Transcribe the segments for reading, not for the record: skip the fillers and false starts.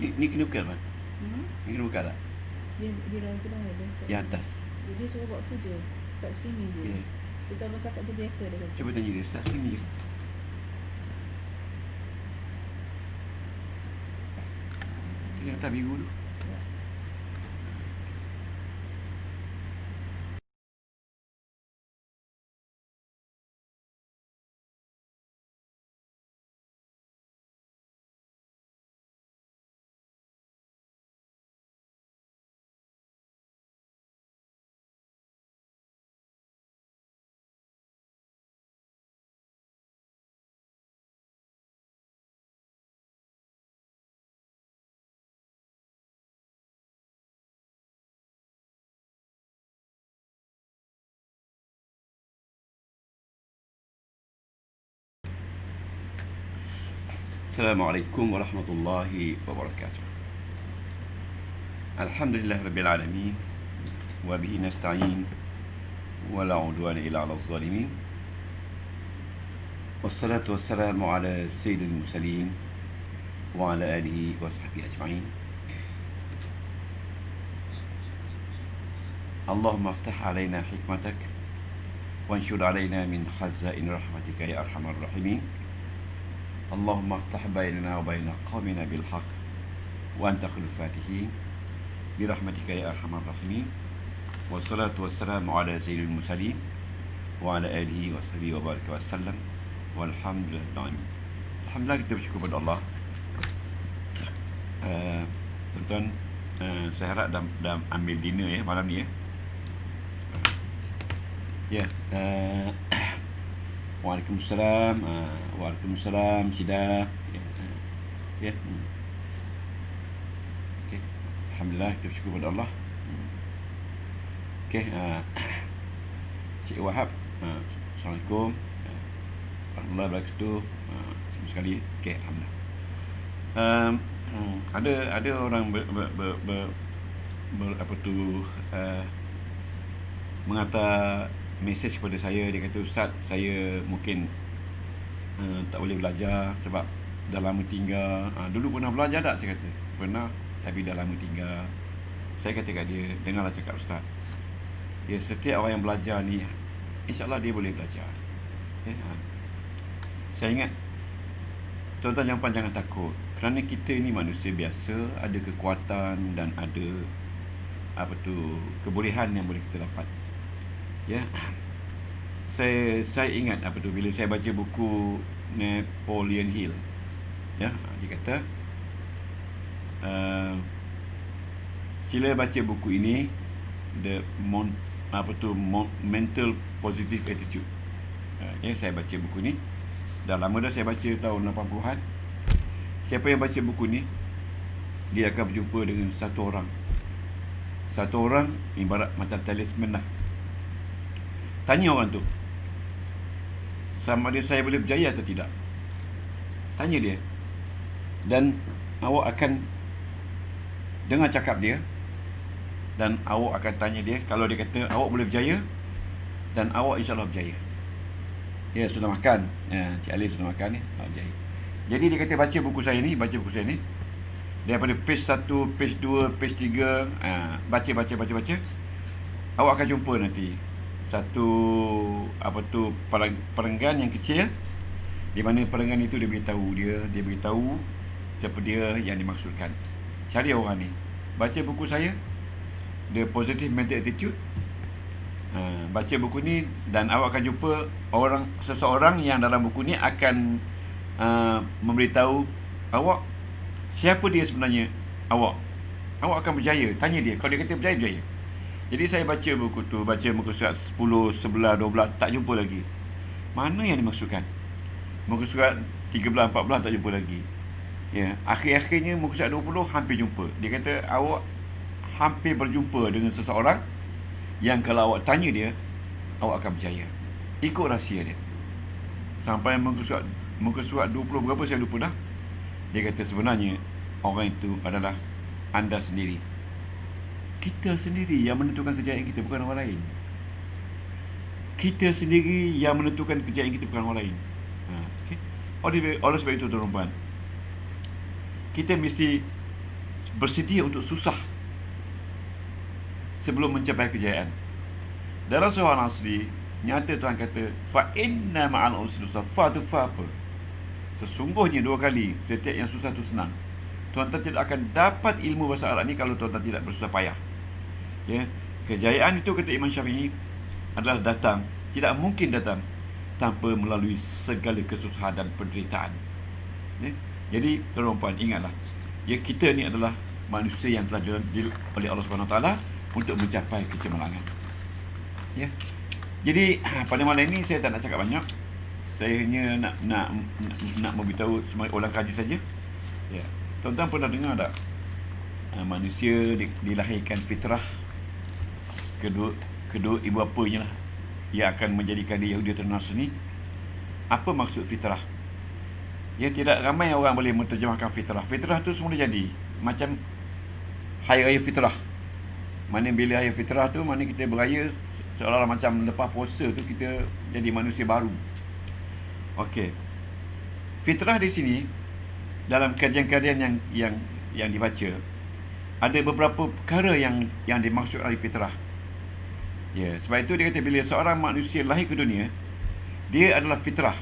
Ni kena buka kan? Ni kena buka tak? Dia dalam tu dah ada set. Di atas. Dia suruh buat tu je. Start streaming je. Yeah. Kita kalau cakap je biasa dia kata. Cuba tanya dia, start sini je. Kita kata biru tu. Assalamualaikum warahmatullahi wabarakatuh. Alhamdulillah rabbil alamin wa bihi nasta'in wa la udwana illa 'alal zalimin. Wassalatu wassalamu ala sayyidil mursalin wa ala alihi wa sahbihi ajma'in. Allahumma aftah alaina hikmatak wa anshur alaina min khazain rahmatika ya arhamar rahimin. Allahumma aftah bainana wa baina qawmina bil haqq wa anta khairul fatihin bi rahmatika ya arhamar rahimin. Wassalatu wassalamu ala sayyidil mursalin wa ala alihi wa sahbihi wa baraka wa sallam. Walhamdulillah. Alhamdulillah, kita bersyukur kepada Allah. Tuan-tuan, saya harap dah ambil dinner ya malam ni ya. Ya, Waalaikumsalam. Waalaikumsalam Sida. Ya. Okey. Alhamdulillah, kita bersyukur kepada Allah. Okey, Cik Wahab. Assalamualaikum. Warahmatullahi wabarakatuh. Semua sekali. Okey, alhamdulillah. Ada orang mengata mesej kepada saya. Dia kata, Ustaz, saya mungkin tak boleh belajar sebab dah lama tinggal. Dulu pernah belajar tak? Saya kata pernah, tapi dah lama tinggal. Saya kata kat dia, dengarlah cakap Ustaz, ya, setiap orang yang belajar ni, insyaAllah dia boleh belajar ya. Saya ingat, tuan-tuan jangan takut, kerana kita ni manusia biasa, ada kekuatan dan ada kebolehan yang boleh kita dapat ya. Saya ingat bila saya baca buku Napoleon Hill ya, dia kata sila baca buku ini, Mental Positive Attitude ya. Saya baca buku ni dah lama dah, saya baca tahun 80-an. Siapa yang baca buku ni, dia akan berjumpa dengan satu orang ibarat macam talisman lah. Tanya orang tu sama ada saya boleh berjaya atau tidak. Tanya dia, dan awak akan dengar cakap dia, dan awak akan tanya dia. Kalau dia kata awak boleh berjaya, dan awak insyaAllah berjaya. Ya, sudah makan Cik Ali sudah makan ni, berjaya. Jadi dia kata, baca buku saya ni daripada page 1, page 2, page 3, baca. Awak akan jumpa nanti satu perenggan yang kecil, di mana perenggan itu dia beritahu siapa dia yang dimaksudkan. Cari orang ni, baca buku saya, The Positive Mental Attitude. Baca buku ni dan awak akan jumpa seseorang yang dalam buku ni akan memberitahu awak siapa dia sebenarnya. Awak akan berjaya. Tanya dia, kalau dia kata berjaya. Jadi saya baca buku tu, baca muka surat 10, 11, 12, tak jumpa lagi. Mana yang dimaksudkan? Muka surat 13, 14 tak jumpa lagi ya. Akhir-akhirnya muka surat 20 hampir jumpa. Dia kata awak hampir berjumpa dengan seseorang yang kalau awak tanya dia, awak akan berjaya. Ikut rahsia dia. Sampai muka surat 20 berapa saya lupa dah. Dia kata sebenarnya orang itu adalah anda sendiri. Kita sendiri yang menentukan kejayaan kita, bukan orang lain. Kita sendiri yang menentukan kejayaan kita, bukan orang lain. Okay. Oleh sebab itu, tuan-tuan, kita mesti bersedia untuk susah sebelum mencapai kejayaan. Dalam surah Al-Asri, nyata Tuhan kata, fa inna ma'al usri yusra. Fa tu fa apa? Sesungguhnya 2 kali, setiap yang susah tu senang. Tuan-tuan tidak akan dapat ilmu bahasa Arab ni kalau tuan-tuan tidak bersusah payah. Ya, kejayaan itu kata Imam Syafi'i adalah datang, tidak mungkin datang tanpa melalui segala kesusahan dan penderitaan. Ya? Jadi tuan-tuan ingatlah, ya, kita ni adalah manusia yang telah dilantik oleh Allah SWT untuk mencapai kecemerlangan. Ya. Jadi pada malam ini saya tak nak cakap banyak. Saya hanya nak memberitahu semua ulang kaji saja. Ya. Tuan-tuan pernah dengar tak manusia dilahirkan fitrah, kedua ibu bapanya lah yang akan menjadikan dia Yahudi atau Nasrani. Apa maksud fitrah? Ya, tidak ramai orang boleh menterjemahkan fitrah. Fitrah tu semula jadi macam hari raya fitrah. Mana bila hari fitrah tu, mana kita beraya seolah-olah macam lepas puasa tu kita jadi manusia baru. Okey. Fitrah di sini dalam kajian-kajian yang dibaca, ada beberapa perkara yang dimaksud oleh fitrah. Ya, sebab itu dia kata bila seorang manusia lahir ke dunia, dia adalah fitrah.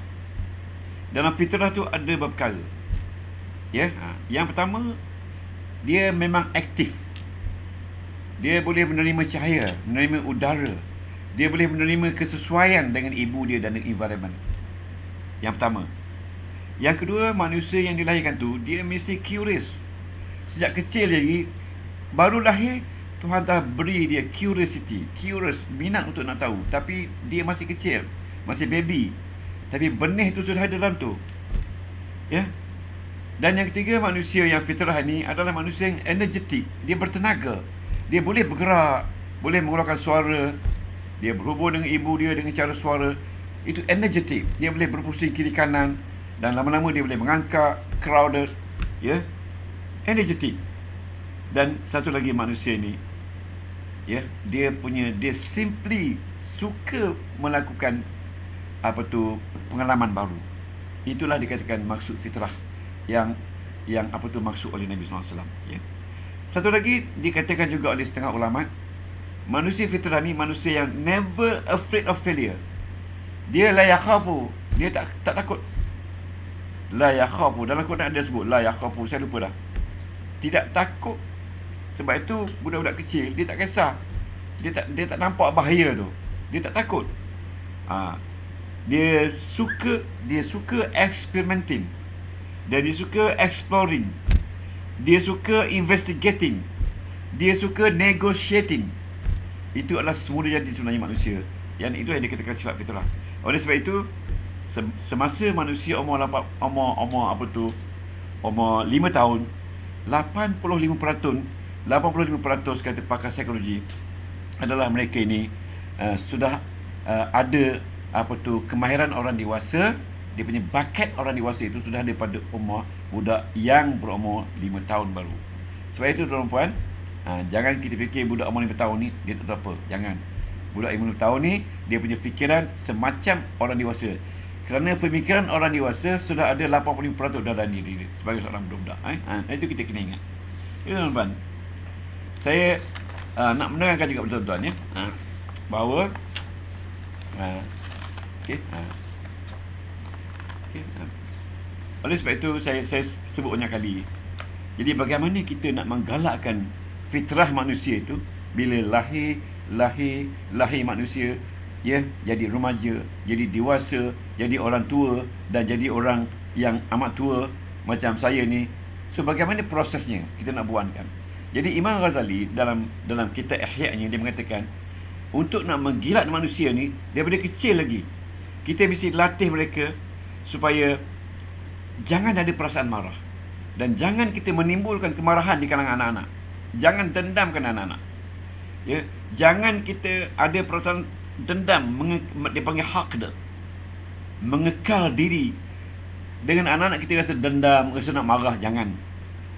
Dalam fitrah tu ada beberapa perkara. Ya, yang pertama, dia memang aktif. Dia boleh menerima cahaya, menerima udara. Dia boleh menerima kesesuaian dengan ibu dia dan dengan environment. Yang pertama. Yang kedua, manusia yang dilahirkan tu, dia mesti curious. Sejak kecil lagi, baru lahir, Tuhan dah beri dia curious, minat untuk nak tahu. Tapi dia masih kecil, masih baby. Tapi benih tu sudah ada dalam tu. Ya. Dan yang ketiga, manusia yang fitrah ni adalah manusia yang energetik. Dia bertenaga. Dia boleh bergerak, boleh mengeluarkan suara. Dia berhubung dengan ibu dia dengan cara suara. Itu energetik. Dia boleh berpusing kiri kanan. Dan lama-lama dia boleh mengangkat, crowded. Ya. Energetik. Dan satu lagi manusia ni, ya, dia simply suka melakukan pengalaman baru. Itulah dikatakan maksud fitrah yang maksud oleh Nabi SAW. Ya. Satu lagi dikatakan juga oleh setengah ulama, manusia fitrah ni manusia yang never afraid of failure. Dia la yakhafu, dia tak takut. La yakhafu, dalam Quran ada sebut la yakhafu, saya lupa dah. Tidak takut. Sebab itu budak-budak kecil dia tak kisah. Dia tak nampak bahaya tu. Dia tak takut. Dia suka experimenting. Dan dia suka exploring. Dia suka investigating. Dia suka negotiating. Itu adalah semula jadi sebenarnya manusia. Yang itu yang dikatakan sifat fitrah. Oleh sebab itu, semasa manusia umur 5 tahun, 85% kata pakar psikologi adalah mereka ini sudah ada kemahiran orang dewasa. Dia punya bakat orang dewasa itu sudah daripada umur budak yang berumur 5 tahun baru. Sebab itu tuan-tuan, jangan kita fikir budak umur 5 tahun ni dia tak tahu apa. Jangan. Budak 5 tahun ni dia punya fikiran semacam orang dewasa. Kerana pemikiran orang dewasa sudah ada 85% dalam diri dia sebagai seorang budak-budak. Itu kita kena ingat. Ya tuan-tuan. Saya nak menerangkan juga kepada tuan-tuan ya. Bahawa okey. Oleh sebab itu saya sebut banyak kali. Jadi bagaimana kita nak menggalakkan fitrah manusia itu bila lahir manusia, ya, jadi remaja, jadi dewasa, jadi orang tua dan jadi orang yang amat tua macam saya ni. So bagaimana prosesnya kita nak buatkan? Jadi Imam Ghazali dalam kitab Ihya-nya dia mengatakan, untuk nak menggilat manusia ni daripada kecil lagi, kita mesti latih mereka supaya jangan ada perasaan marah. Dan jangan kita menimbulkan kemarahan di kalangan anak-anak. Jangan dendamkan anak-anak. Ya, jangan kita ada perasaan dendam, dia panggil haqd. Mengekal diri. Dengan anak-anak kita rasa dendam, rasa nak marah, jangan.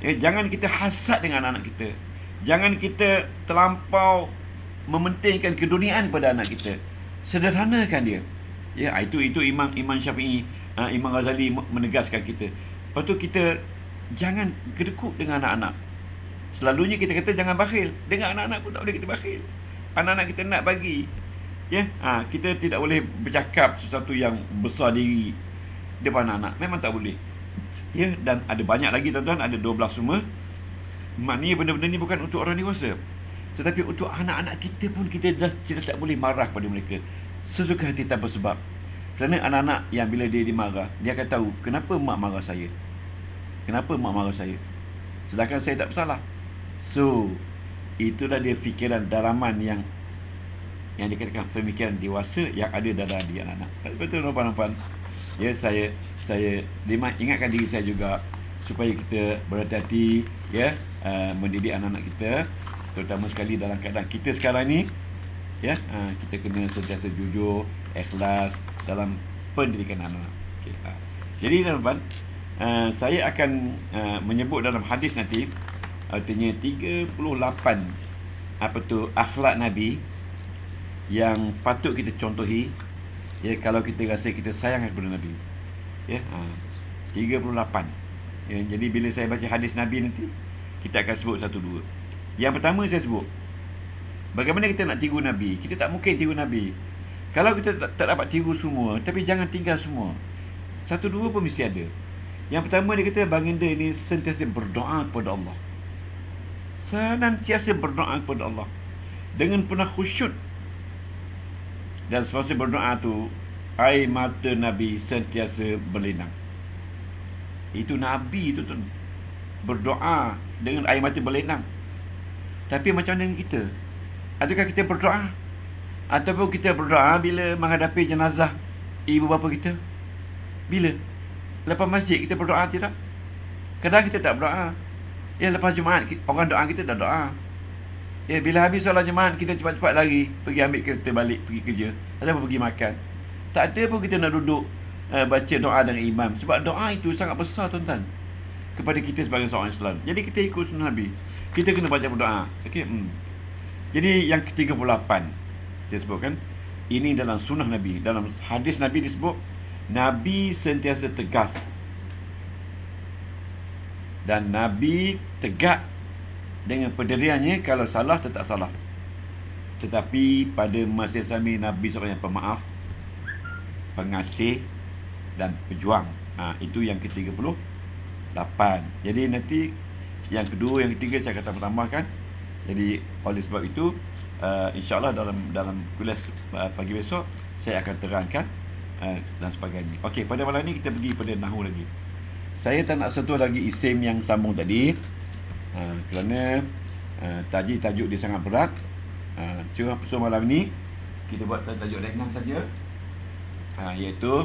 Ya, jangan kita hasad dengan anak-anak kita. Jangan kita terlampau mementingkan keduniaan pada anak kita. Sederhanakan dia. Ya, itu Imam Syafi'i, Imam Ghazali menegaskan kita. Lepas tu kita jangan kedekut dengan anak-anak. Selalunya kita kata jangan bakhil. Dengan anak-anak pun tak boleh kita bakhil. Anak-anak kita nak bagi. Ya, kita tidak boleh bercakap sesuatu yang besar diri depan anak. Memang tak boleh. Ya, dan ada banyak lagi tuan-tuan, ada 12 semua. Maknanya benda-benda ni bukan untuk orang dewasa. Tetapi untuk anak-anak kita pun kita tak boleh marah pada mereka sesuka hati tanpa sebab. Kerana anak-anak yang bila dia dimarah, dia akan tahu kenapa mak marah saya. Kenapa mak marah saya? Sedangkan saya tak bersalah. So, itulah dia fikiran dalaman yang dikatakan pemikiran dewasa yang ada dalam diri anak-anak. Betul tuan-tuan. Ya, saya ingatkan diri saya juga supaya kita berhati-hati, ya, mendidik anak-anak kita, terutama sekali dalam keadaan kita sekarang ni, ya, kita kena sentiasa jujur, ikhlas dalam pendidikan anak-anak. Okay. Jadi tuan-tuan, saya akan menyebut dalam hadis nanti, artinya 38 akhlak Nabi yang patut kita contohi, ya, kalau kita rasa kita sayang kepada Nabi. Ya, 38. Ya, jadi bila saya baca hadis Nabi nanti, kita akan sebut satu dua. Yang pertama saya sebut, bagaimana kita nak tiru Nabi? Kita tak mungkin tiru Nabi. Kalau kita tak dapat tiru semua, tapi jangan tinggal semua. Satu dua pun mesti ada. Yang pertama dia kata baginda ini sentiasa berdoa kepada Allah. Senantiasa berdoa kepada Allah dengan penuh khusyuk. Dan semasa berdoa tu, air mata Nabi sentiasa berlinang. Itu Nabi tu tuan. Berdoa dengan air mata berlinang. Tapi macam mana dengan kita? Adakah kita berdoa? Ataupun kita berdoa bila menghadapi jenazah ibu bapa kita? Bila? Lepas masjid kita berdoa tidak? Kadang kita tak berdoa. Ya, lepas Jumaat orang doa, kita dah doa. Ya, bila habis solat Jumaat kita cepat-cepat lari pergi ambil kereta balik pergi kerja ataupun pergi makan. Tak ada pun kita nak duduk baca doa dengan imam, sebab doa itu sangat besar tuan-tuan kepada kita sebagai seorang Islam. Jadi kita ikut sunnah Nabi, kita kena baca berdoa. Okey. Jadi yang ke-38 saya sebutkan, ini dalam sunnah Nabi. Dalam hadis Nabi disebut Nabi sentiasa tegas, dan Nabi tegak dengan pendiriannya. Kalau salah tetap salah, tetapi pada masa yang sama Nabi seorang yang pemaaf, pengasih dan pejuang. Itu yang ke-38. Jadi nanti yang kedua, yang ketiga saya akan tambahkan. Jadi oleh sebab itu insya-Allah dalam kuliah pagi besok saya akan terangkan dan sebagainya. Okey, pada malam ni kita pergi pada nahwu lagi. Saya tak nak sentuh lagi isim yang sambung tadi, kerana tajuk dia sangat berat. So malam ni kita buat tajuk ringan saja, iaitu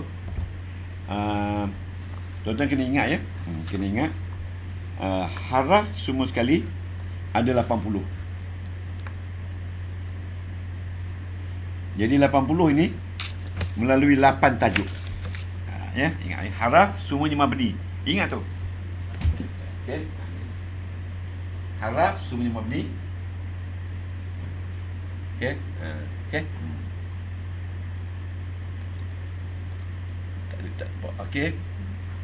tuan-tuan kena ingat, ya, kena ingat haraf semua sekali ada 80. Jadi 80 ini melalui 8 tajuk. Ya, ingat, haraf semuanya mabni. Ingat tu. Okey. Haraf semuanya mabni. Okey. Okey. Tak nampak. Okey.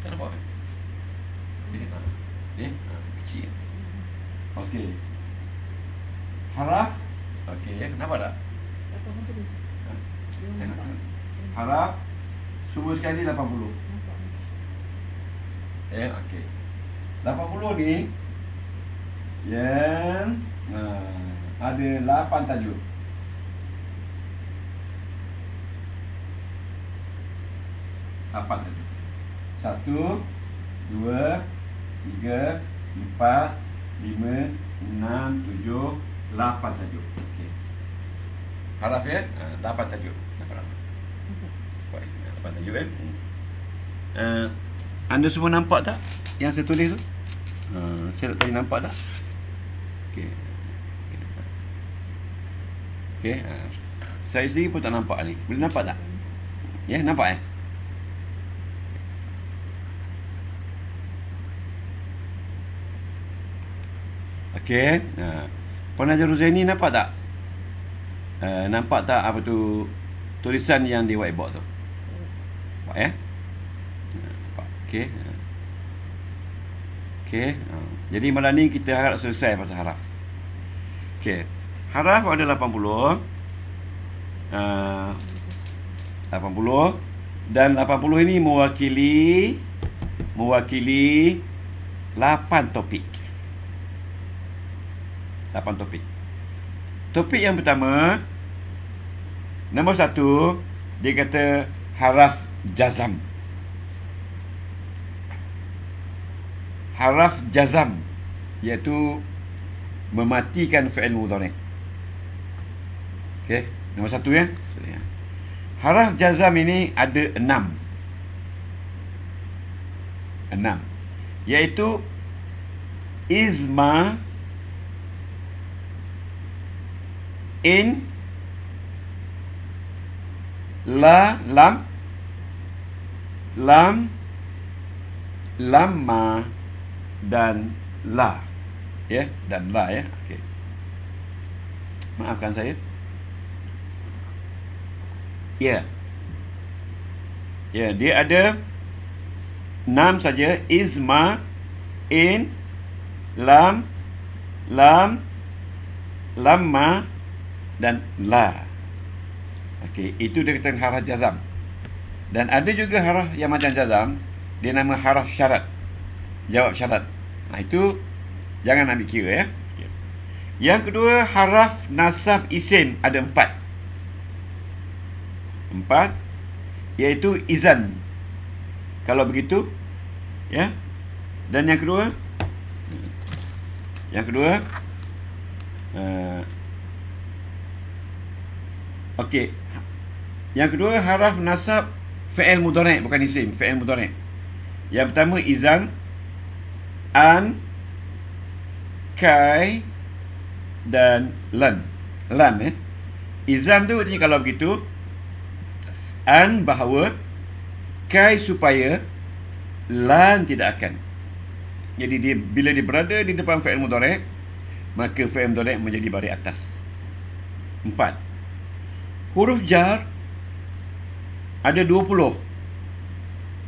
Tak nampak. Ni kecil. Okey. Haraf. Okey, ya, nampak tak? Apa pun tulis. Tengok. Haraf semua sekali 80. Okey. 80 ni yang ada 8 tajuk. Apa tajuk? 1, 2, 3, 4, 5, 6, 7, 8 tajuk. Okey. Haraf, ya? 8 tajuk. 8 tajuk, kan? Anda semua nampak tak yang saya tulis tu? Saya nak tanya, nampak tak? Okey. Okey. Saya sendiri pun tak nampak ni. Boleh nampak tak? Ya, nampak, Okey. Puan Hajar Huzaini nampak tak? Nampak tak apa tu tulisan yang di whiteboard tu? Nampak, ya? Nampak. Okey. Okey. Jadi malam ni kita harap selesai pasal haraf. Okey. Haraf ada 80. 80 dan 80 ini mewakili 8 topik. 8 topik. Topik yang pertama, nombor 1, dia kata haraf jazam. Haraf jazam iaitu mematikan fi'il mudhari'. Okey, nombor 1 ya. Haraf jazam ini ada 6. Iaitu izma, in, la, lam, lamma dan la. Ya, dan la ya. Okey. Maafkan saya. Ya. Ya, dia ada 6 saja. Izma, in, lam, lamma dan la. Okey, itu dia kata haraf jazam. Dan ada juga haraf yang macam jazam, dia nama haraf syarat. Jawab syarat. Itu jangan ambil kira ya. Yang kedua, haraf nasab isim ada 4. 4 iaitu izan. Kalau begitu ya. Dan yang kedua okey. Yang kedua haraf nasab fi'il mudhari', bukan isim, fi'il mudhari'. Yang pertama izan, an, kai dan lan. Izan tu ni kalau begitu, an bahawa, kai supaya, lan tidak akan. Jadi dia bila dia berada di depan fi'il mudhari', maka fi'il mudhari' menjadi baris atas. 4. Huruf jar ada 20.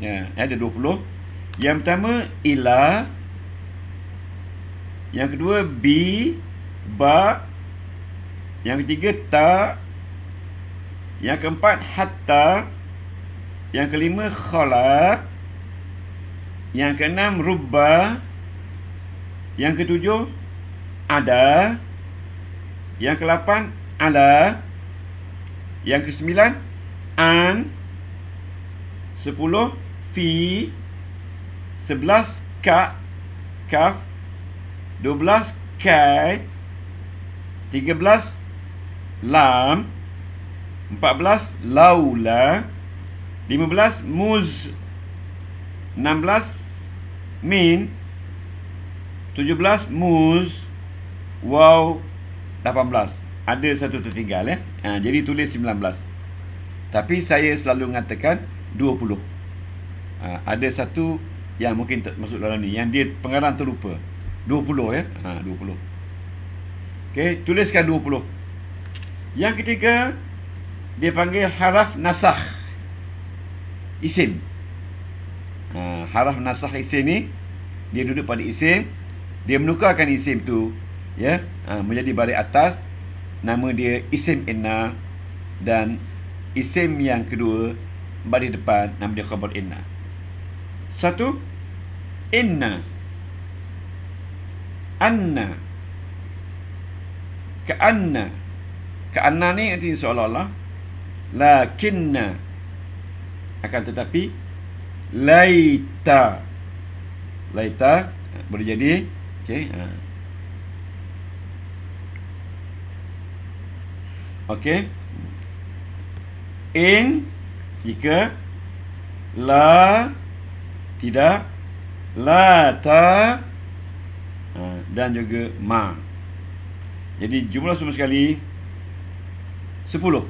Ya, ada 20. Yang pertama ila, yang kedua bi, ba, yang ketiga ta, yang keempat hatta, yang kelima khala, yang keenam rubba, yang ketujuh ada, yang ke-8 ala, yang ke-9 an, 10 fi, 11 kaf, 12 kai, 13 lam, 14 laula, 15 muz, 16 min, 17 muz, waw, 18. Ada satu tertinggal ya. Jadi tulis 19. Tapi saya selalu mengatakan 20. Ada satu yang mungkin masuk dalam ni, yang dia pengarang terlupa. 20 ya. 20. Okey, tuliskan 20. Yang ketiga, dia panggil haraf nasakh isim. Haraf nasakh isim ni, dia duduk pada isim, dia menukarkan isim tu ya, menjadi baris atas. Nama dia isim inna, dan isim yang kedua baris depan nama dia khabar inna. 1 inna, anna, ka'anna ni artinya seolah-olah, lakinna, akan tetapi, laita boleh jadi. Okey. Okey. In jika, la tidak, la ta, dan juga ma. Jadi jumlah semua sekali 10.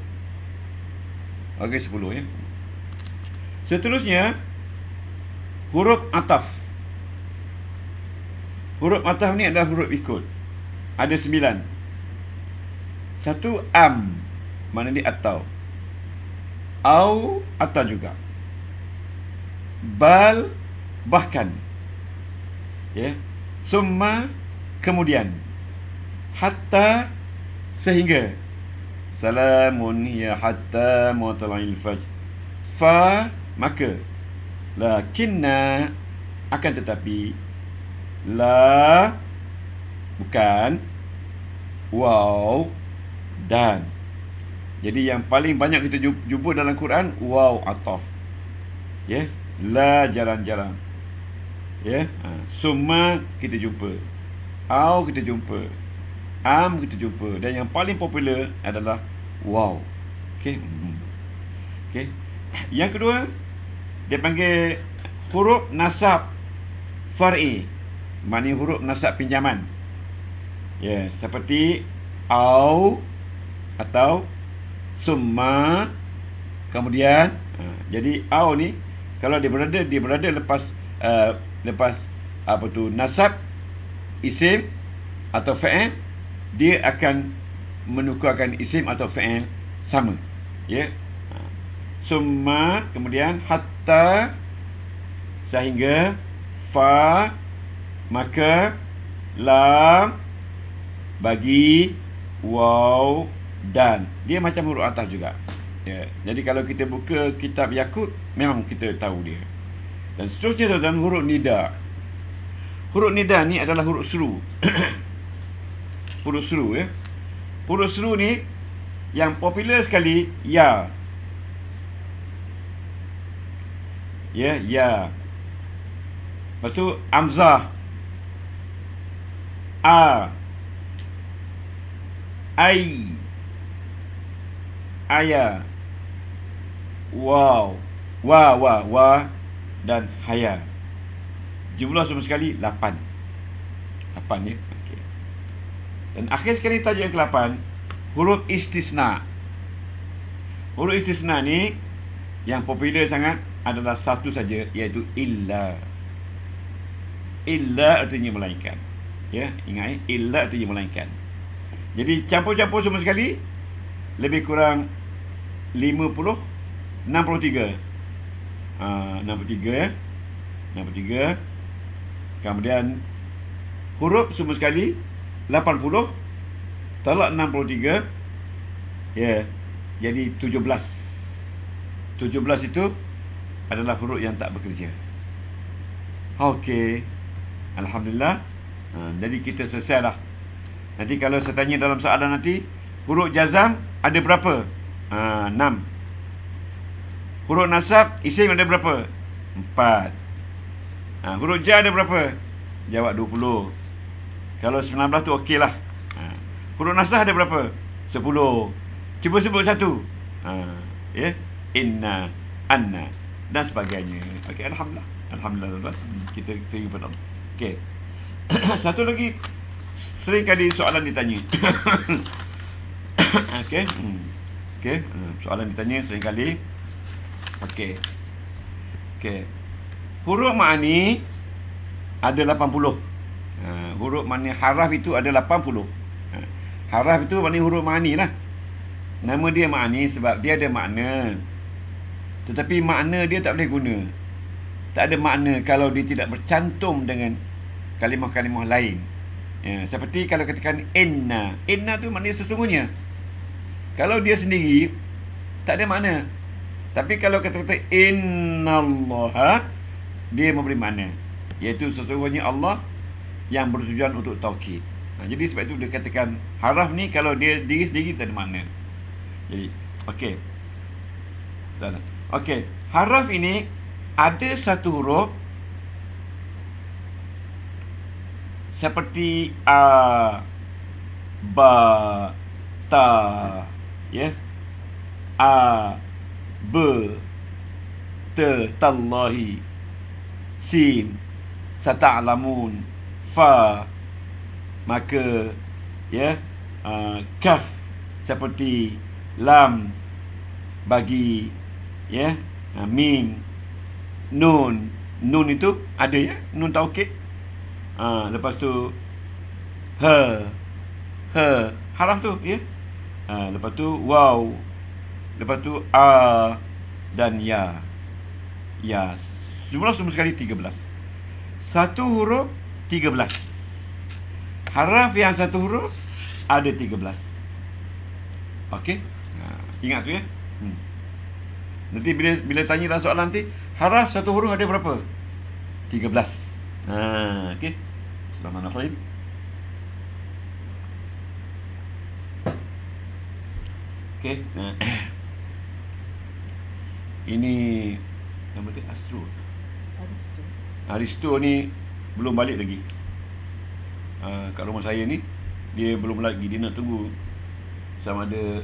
Okey, 10 ya. Seterusnya huruf ataf. Huruf ataf ni adalah huruf ikut. Ada 9. 1 am, mana dia atau. Au, atau juga. Bal, bahkan. Ya. Summa kemudian. Hatta sehingga. Salamun ya hatta matla'il fajr. Fa maka. Lakinna akan tetapi. La bukan. Waw dan. Jadi yang paling banyak kita jumpa dalam Quran waw ataf. Ya, la jarang-jarang. Ya, summa kita jumpa. Au kita jumpa. Am kita jumpa. Dan yang paling popular adalah waw. Okey. Okey. Yang kedua dia panggil huruf nasab far'i. Maknanya huruf nasab pinjaman. Ya, seperti au atau summa kemudian. Jadi au ni kalau dia berada lepas apa tu nasab isim atau fa'il, dia akan menukarkan isim atau fa'il sama. Ya. Summa kemudian hatta sehingga, fa maka, lam bagi, waw dan. Dia macam huruf ataf juga. Ya. Jadi kalau kita buka kitab Yakut memang kita tahu dia. Dan seterusnya dalam huruf nida. Huruf nida ni adalah huruf seru. Huruf seru ya. Huruf seru ni yang popular sekali ya. Ya, ya. Lepas tu amzah. A. Ai. Aya. Wow. Wa dan haya. Jumlah semua sekali 8. 8 ya. Okey. Dan akhir sekali tajuk yang ke-8, huruf istisna. Huruf istisna ni yang popular sangat adalah satu saja, iaitu illa. Illa artinya melainkan. Ya, ingat illa artinya melainkan. Jadi campur-campur semua sekali lebih kurang 50, 63. 63 ya. 63. Kemudian huruf semua sekali 80 tolak 63. Ya. Jadi 17. 17 itu adalah huruf yang tak bekerja. Okey. Alhamdulillah. Jadi kita selesai dah. Nanti kalau saya tanya dalam soalan nanti, huruf jazam ada berapa? 6. Huruf nasab isim ada berapa? 4. Huruf jar ada berapa? Jawab 20. Kalau 19 tu okey lah. Huruf nasab ada berapa? 10. Cuba sebut satu. Ya, inna, anna dan sebagainya. Okey, alhamdulillah. Alhamdulillah. Kita terima pada Allah. Okey. Satu lagi sering kali soalan ditanya. Okey. Okey, soalan ditanya sering kali. Okey. Okey. Huruf ma'ani ada 80. Huruf ma'ani haraf itu ada 80. Haraf itu maknanya huruf ma'ani lah. Nama dia ma'ani sebab dia ada makna. Tetapi makna dia tak boleh guna. Tak ada makna kalau dia tidak bercantum dengan kalimah-kalimah lain. Ya, seperti kalau katakan inna. Inna tu maknanya sesungguhnya. Kalau dia sendiri tak ada makna. Tapi kalau kata-kata innallaha, dia memberi makna, iaitu sesungguhnya Allah yang bertujuan untuk taukid. Jadi sebab itu dia katakan haraf ni kalau dia diri sendiri tak ada makna. Jadi okey. Okey, haraf ini ada satu huruf seperti a, ba, ta, ya. A, b, t, tallahi, sin, sata'lamun, fa, maka, ya, kaf seperti lam, bagi, ya, mim, nun. Nun itu ada ya, nun taukid. Lepas tu haraf tu ya. Lepas tu waw. Lepas tu a dan ya. Ya. Jumlah semua sekali 13. Satu huruf 13. Haraf yang satu huruf ada 13. Okey? Ingat tu ya. Nanti bila tanya dalam soalan nanti, haraf satu huruf ada berapa? 13. Okey. Bismillahirrahmanirrahim. Okey. Ini nama dia Astro. Aristo ni belum balik lagi. Kat rumah saya ni dia belum lagi. Dia nak tunggu sama ada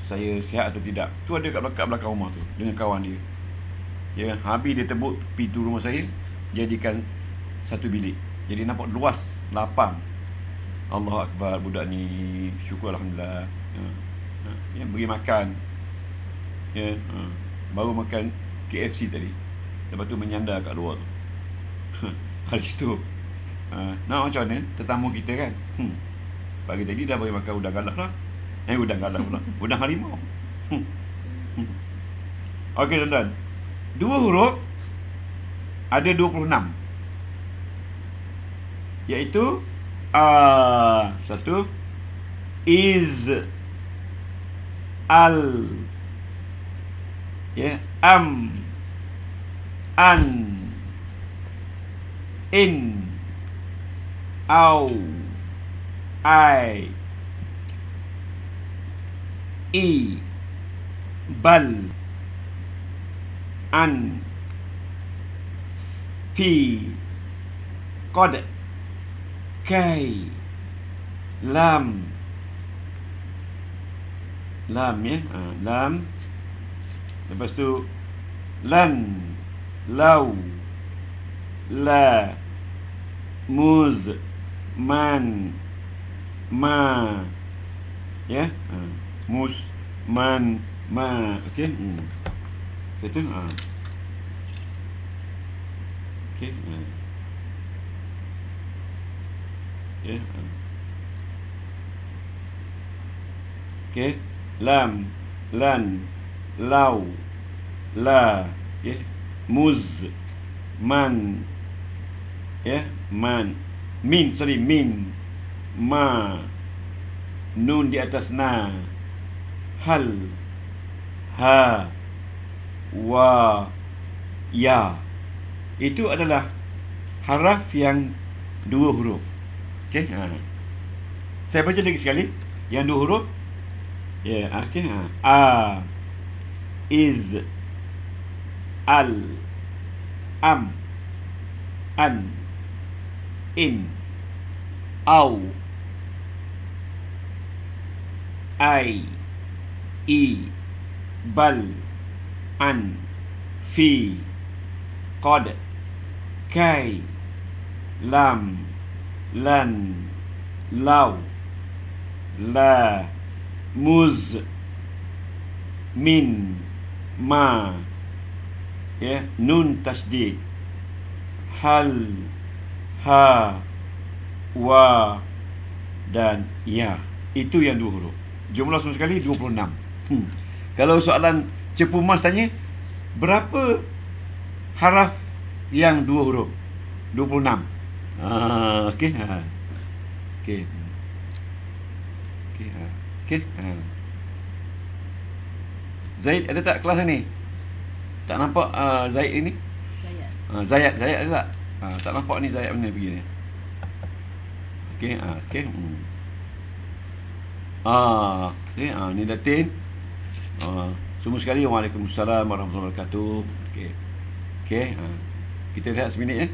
saya sihat atau tidak. Tu ada kat belakang rumah tu dengan kawan dia. Ya, habis dia tebuk pintu rumah saya, jadikan satu bilik. Jadi nampak luas, lapang. Allahu Akbar, budak ni syukur alhamdulillah. Ya, beri makan. Ya, baru makan KFC tadi. Lepas tu menyandar kat luar tu. Hari tu nak macam mana tetamu kita kan. Pagi tadi dah bagi makan udang galak lah. Udang galak pula. Udang harimau. Okey tuan-tuan. Dua huruf ada 26. Iaitu satu is, al, ya, am, an, in, au, ai, i, bal, an, fi, qad, kai, lam, ya, lam. Lepas tu lan, lau, la, muz, man, ma, ya, mus, man, ma. Okey. Betul. Okey. Ya. Okey. Lam, lan, lau, la, ya, muz, man, ya, man, min, ma, nun di atas na, hal, ha, wa, ya. Itu adalah haraf yang dua huruf. Okey. Saya baca lagi sekali yang dua huruf. Ya, okey. A, is, al, am, an, in, au, ai, i, bal, an, fi, qad, kai, lam, lan, lau, la, muz, min, ma, ya, nun tasdid, hal, ha, wa, dan ya. Itu yang dua huruf. Jumlah semua sekali 26. Kalau soalan cepu mas tanya, berapa haraf yang dua huruf? 26. Okey. Okey. Okey. Zaid ada tak kelas ni? Tak nampak Zaid ini? Zayat ada tak? Tak nampak ni Zayat mana pergi ni? Okey. Okey. Okey. Ni Datin. Semua sekali Waalaikumsalam warahmatullahi wabarakatuh. Okey. Okey. Kita lihat seminit ya.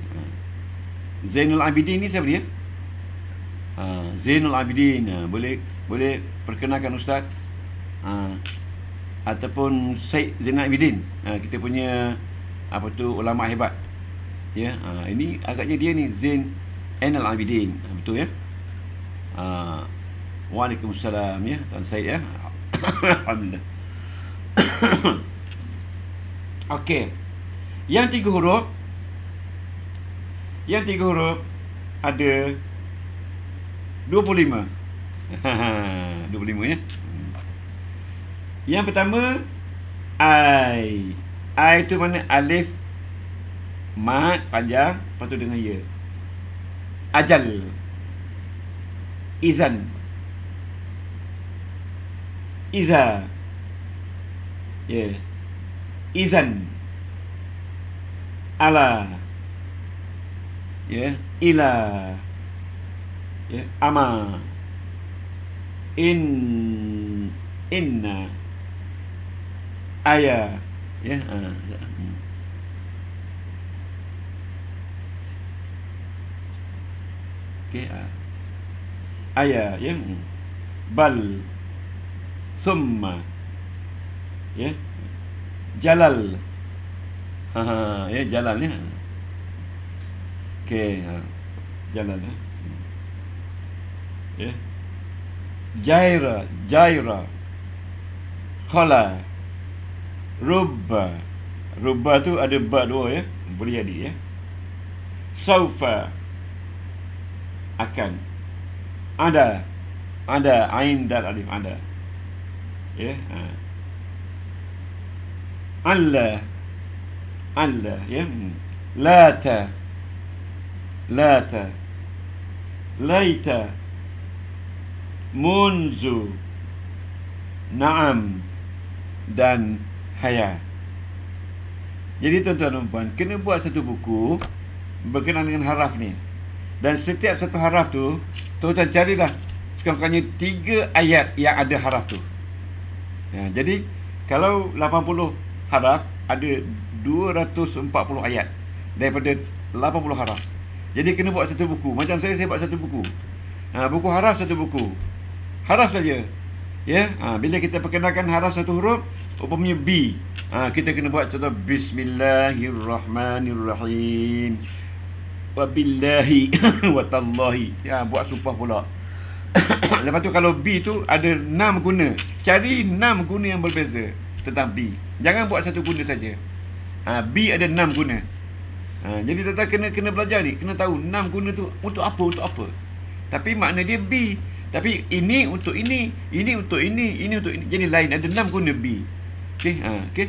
Zainul Abidin ni siapa dia? Zainul Abidin. Boleh perkenalkan ustaz? Ataupun Syed Zainal Abidin. Kita punya ulama hebat. Ya, ini agaknya dia ni Zain Ainal Abidin. Betul ya? Waalaikumsalam ya, Tuan Syed ya. Alhamdulillah. Okey. Yang tiga huruf ada 25. 25 ya. Yang pertama I. I tu mana alif mat panjang, lepas tu dengan ya. Ajal. Izan. Iza. Ya. Izan. Ala. Ya. Ila. Ya. Ama. Inna. Aya. Ya. Okey. Aya. Ya. Bal. Summa. Ya. Jalal. Ya, jalal ya. Okey, jalal ya. Ya. Jaira. Khala. Rubba. Rubba tu ada ba dua ya. Boleh jadi ya. Saufa. Akan. Ada. Ain dal alif ada. Ya. Allah ya. Lata. Laita. Munzu. Naam. Dan haya. Jadi tuan-tuan dan puan, kena buat satu buku berkenaan dengan haraf ni. Dan setiap satu haraf tu, tuan-tuan carilah sekurang-kurangnya 3 ayat yang ada haraf tu. Jadi kalau 80 haraf, ada 240 ayat daripada 80 haraf. Jadi kena buat satu buku. Macam saya buat satu buku. Buku haraf satu buku. Haraf saja. Ya, bila kita perkenalkan haraf satu huruf, umpamanya B, kita kena buat contoh Bismillahirrahmanirrahim. Wabillahi watallahi. Buat sumpah pula. Lepas tu kalau B tu ada 6 guna. Cari 6 guna yang berbeza tentang B. Jangan buat satu guna saja. B ada 6 guna. Jadi tuan-tuan kena belajar ni, kena tahu 6 guna tu untuk apa. Tapi makna dia B. Tapi ini untuk ini untuk ini untuk ini. Jadi lain, ada 6 guna B. Okey, okey.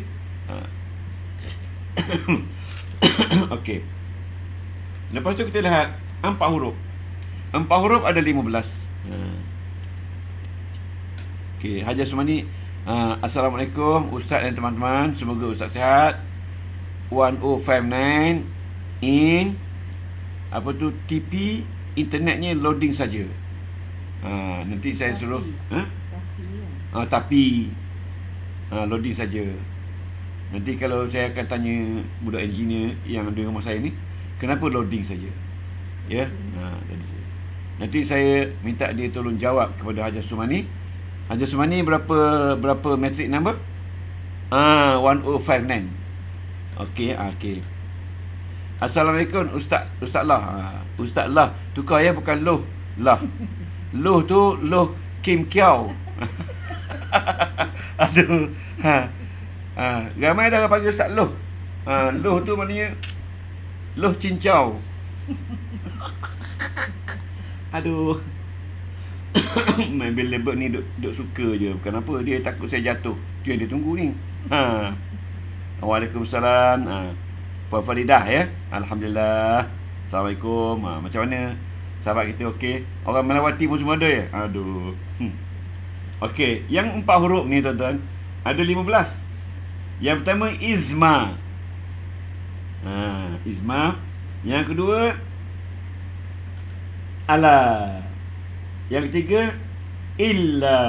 Okey. Lepas tu kita lihat 4 huruf. 4 huruf ada 15. Okey, Haji Asmani, Assalamualaikum Ustaz dan teman-teman. Semoga Ustaz sihat. 1059 in apa tu TP, internetnya loading saja. Nanti saya suruh tapi loading saja. Nanti kalau saya akan tanya budak engineer yang ada rumah saya ni, kenapa loading saja? Ya. Nanti saya minta dia tolong jawab kepada Haji Sumani. Haji Sumani berapa metric number? 1059. Okey, okey. Assalamualaikum Ustaz lah. Ustaz lah. Tukar ya, bukan loh. Lah. Loh tu loh Kim Kiao. Aduh. Ramai dah orang panggil Ustaz loh. Loh tu maknanya loh cincau. Aduh. Main Billboard ni duk suka je. Kenapa dia takut saya jatuh? Tu yang dia tunggu ni. Waalaikumsalam. Puan Faridah ya. Alhamdulillah. Assalamualaikum. Macam mana sahabat kita, okey? Orang Melawati pun semua ada ya? Aduh. Okey, yang 4 huruf ni tuan-tuan, ada 15. Yang pertama Izma. Izma. Yang kedua Ala. Yang ketiga Illa.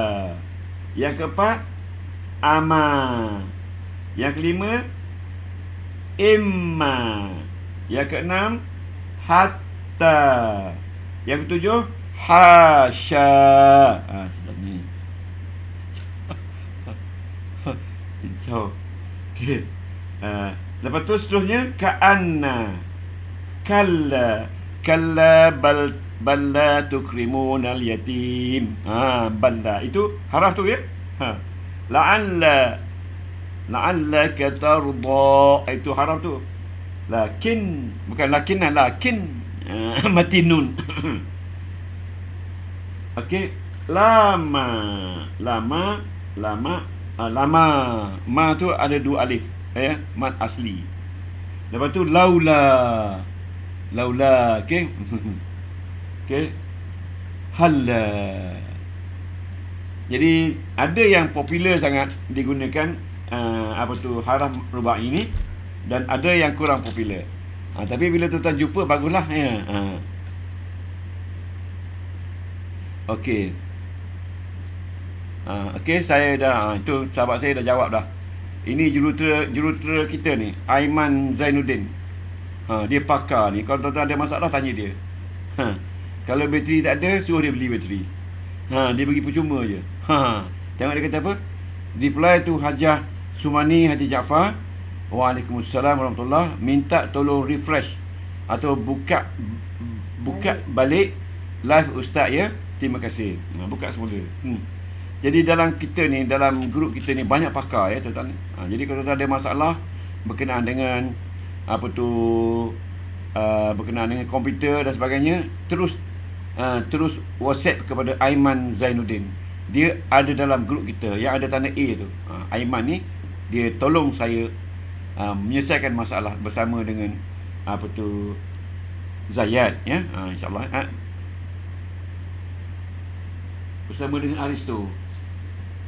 Yang keempat Ama. Yang kelima Imma. Yang keenam Hatta. Yang ketujuh Hasya. Sedap ni. Cincau. Okay. Lepas tu seterusnya Ka'anna. Kalla. Kalla balla tukrimunal yatim. Balla. Itu haraf tu ya. La'allaka tarda. Itu haraf tu. Lakin. Bukan lakin. Mati nun. Okey. Lama. Ma tu ada 2 alif. Ya. Mat asli. Lepas tu laula. Okey. Okey. Halla. Jadi ada yang popular sangat digunakan haraf rubai ini, dan ada yang kurang popular. Tapi bila tuan-tuan jumpa, baguslah ya. Okey. Okey, saya dah itu sahabat saya dah jawab dah. Ini jurutera kita ni, Aiman Zainuddin. Dia pakar ni. Kalau tuan-tuan ada masalah, tanya dia. Kalau bateri tak ada, suruh dia beli bateri. Dia bagi percuma je. Tengok dia kata apa? Reply to Hajah Sumani Haji Jaafar. Waalaikumsalam warahmatullahi. Minta tolong refresh atau buka balik live ustaz ya. Terima kasih. Buka semula. Jadi dalam kita ni, dalam grup kita ni banyak pakar ya tuan-tuan. Jadi kalau tuan ada masalah berkenaan dengan berkenaan dengan komputer dan sebagainya, terus WhatsApp kepada Aiman Zainuddin. Dia ada dalam grup kita yang ada tanda A tu. Aiman ni dia tolong saya menyelesaikan masalah bersama dengan Zayad ya. InsyaAllah bersama dengan Aristo.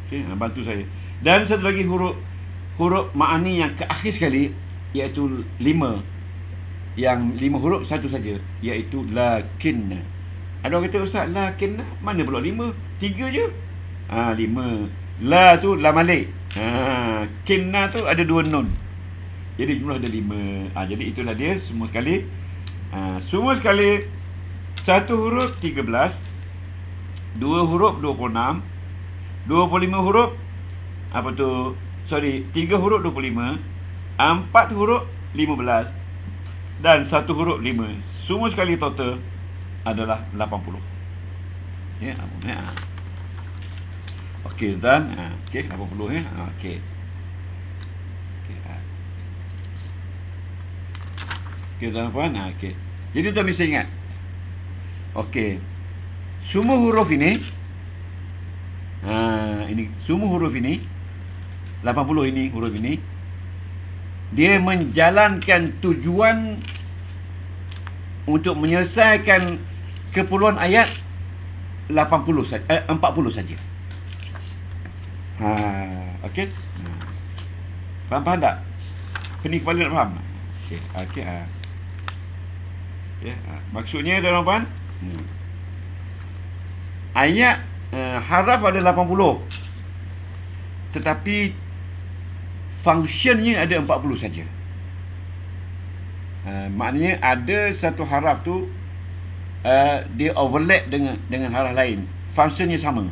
Okey, bantu saya. Dan satu lagi huruf ma'ani yang ke akhir sekali, iaitu 5. Yang 5 huruf satu saja, iaitu lakinna. Ada orang kata, ustaz, lakinna mana pula 5? 3 je. 5. La tu la malik. Kinna tu ada 2 nun. Jadi jumlah ada 5. Jadi itulah dia semua sekali. Semua sekali 1 huruf 13, 2 huruf 26, 25 huruf 3 huruf 25, 4 huruf 15 dan 1 huruf 5. Semua sekali total adalah 80. Ya, okey tuan. Okey, 80 ya. Okey. Okey tuan-tuan. Okey. Jadi tuan mesti ingat. Okey. Semua huruf ini semua huruf ini 80 ini huruf ini dia menjalankan tujuan untuk menyelesaikan keperluan ayat 40 saja. Okey. Faham tak? Pening kepala nak faham? Okey. Ya, maksudnya tuan-tuan, ayat haraf ada 80, tetapi functionnya ada 40 saja. Maknanya ada satu haraf tu dia overlap dengan haraf lain, functionnya sama.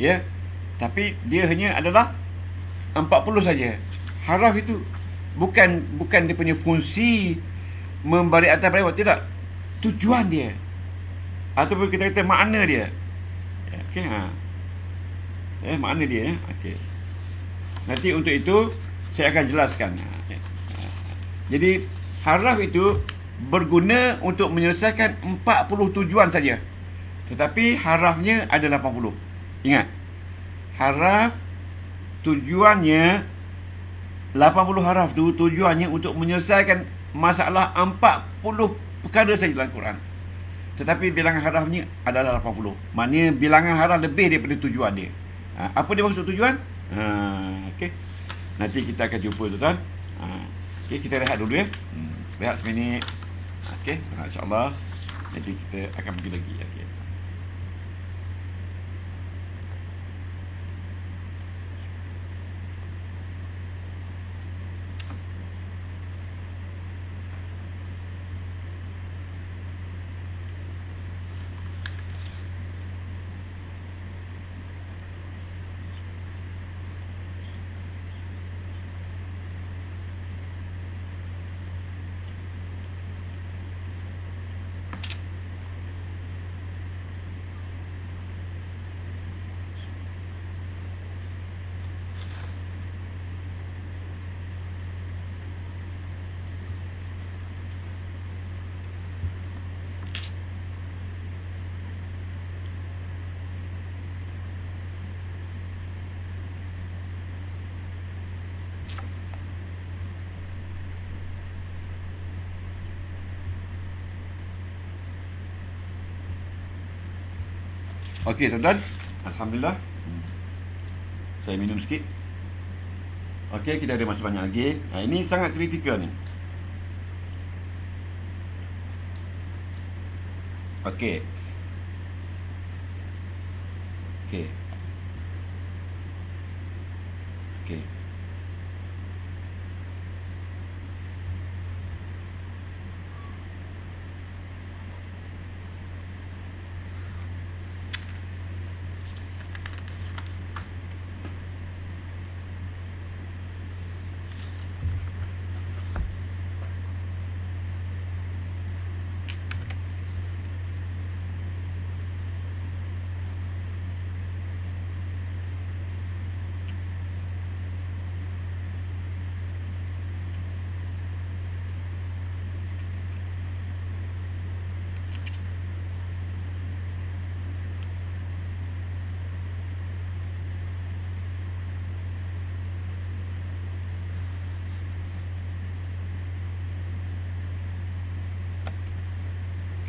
Ya, tapi dia hanya adalah 40 saja. Haraf itu bukan dia punya fungsi membalik atas bawah, tidak. Tujuan dia ataupun kita kata makna dia. Okey, makna dia ya. Okey. Nanti untuk itu saya akan jelaskan. Jadi haraf itu berguna untuk menyelesaikan 40 tujuan saja. Tetapi harafnya ada 80. Ingat. Haraf tujuannya 80 haraf tu tujuannya untuk menyelesaikan masalah 40 perkara saja dalam Quran. Tetapi bilangan harafnya adalah 80. Maknanya bilangan haraf lebih daripada tujuan dia. Apa dia maksud tujuan? Okey. Nanti kita akan jumpa tuan-tuan. Okey, kita rehat dulu ya. Rehat seminit. Okey, insya-Allah nanti kita akan pergi lagi. Okey. Okey, tuan-tuan. Alhamdulillah. Saya minum sikit. Okey, kita ada masa banyak lagi. Ini sangat kritikal ni. Okey. Okey. Okey.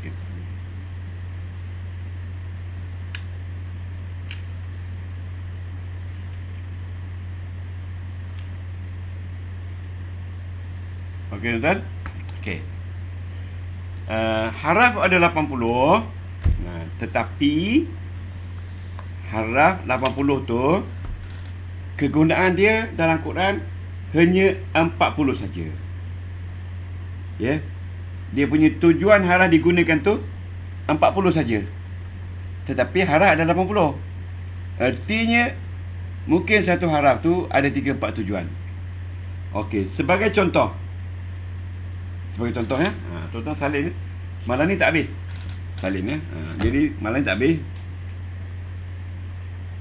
Okey. Okey, tuan-tuan. Okey. Haraf ada 80. Tetapi haraf 80 tu kegunaan dia dalam Quran hanya 40 saja. Ya. Dia punya tujuan haraf digunakan tu 40 saja. Tetapi haraf ada 80. Artinya mungkin satu haraf tu ada 3-4 tujuan. Okey, sebagai contoh. Sebagai contoh ya. Tuan-tuan salin ni. Malam ni tak habis. Salin ya. Jadi malam ni tak habis.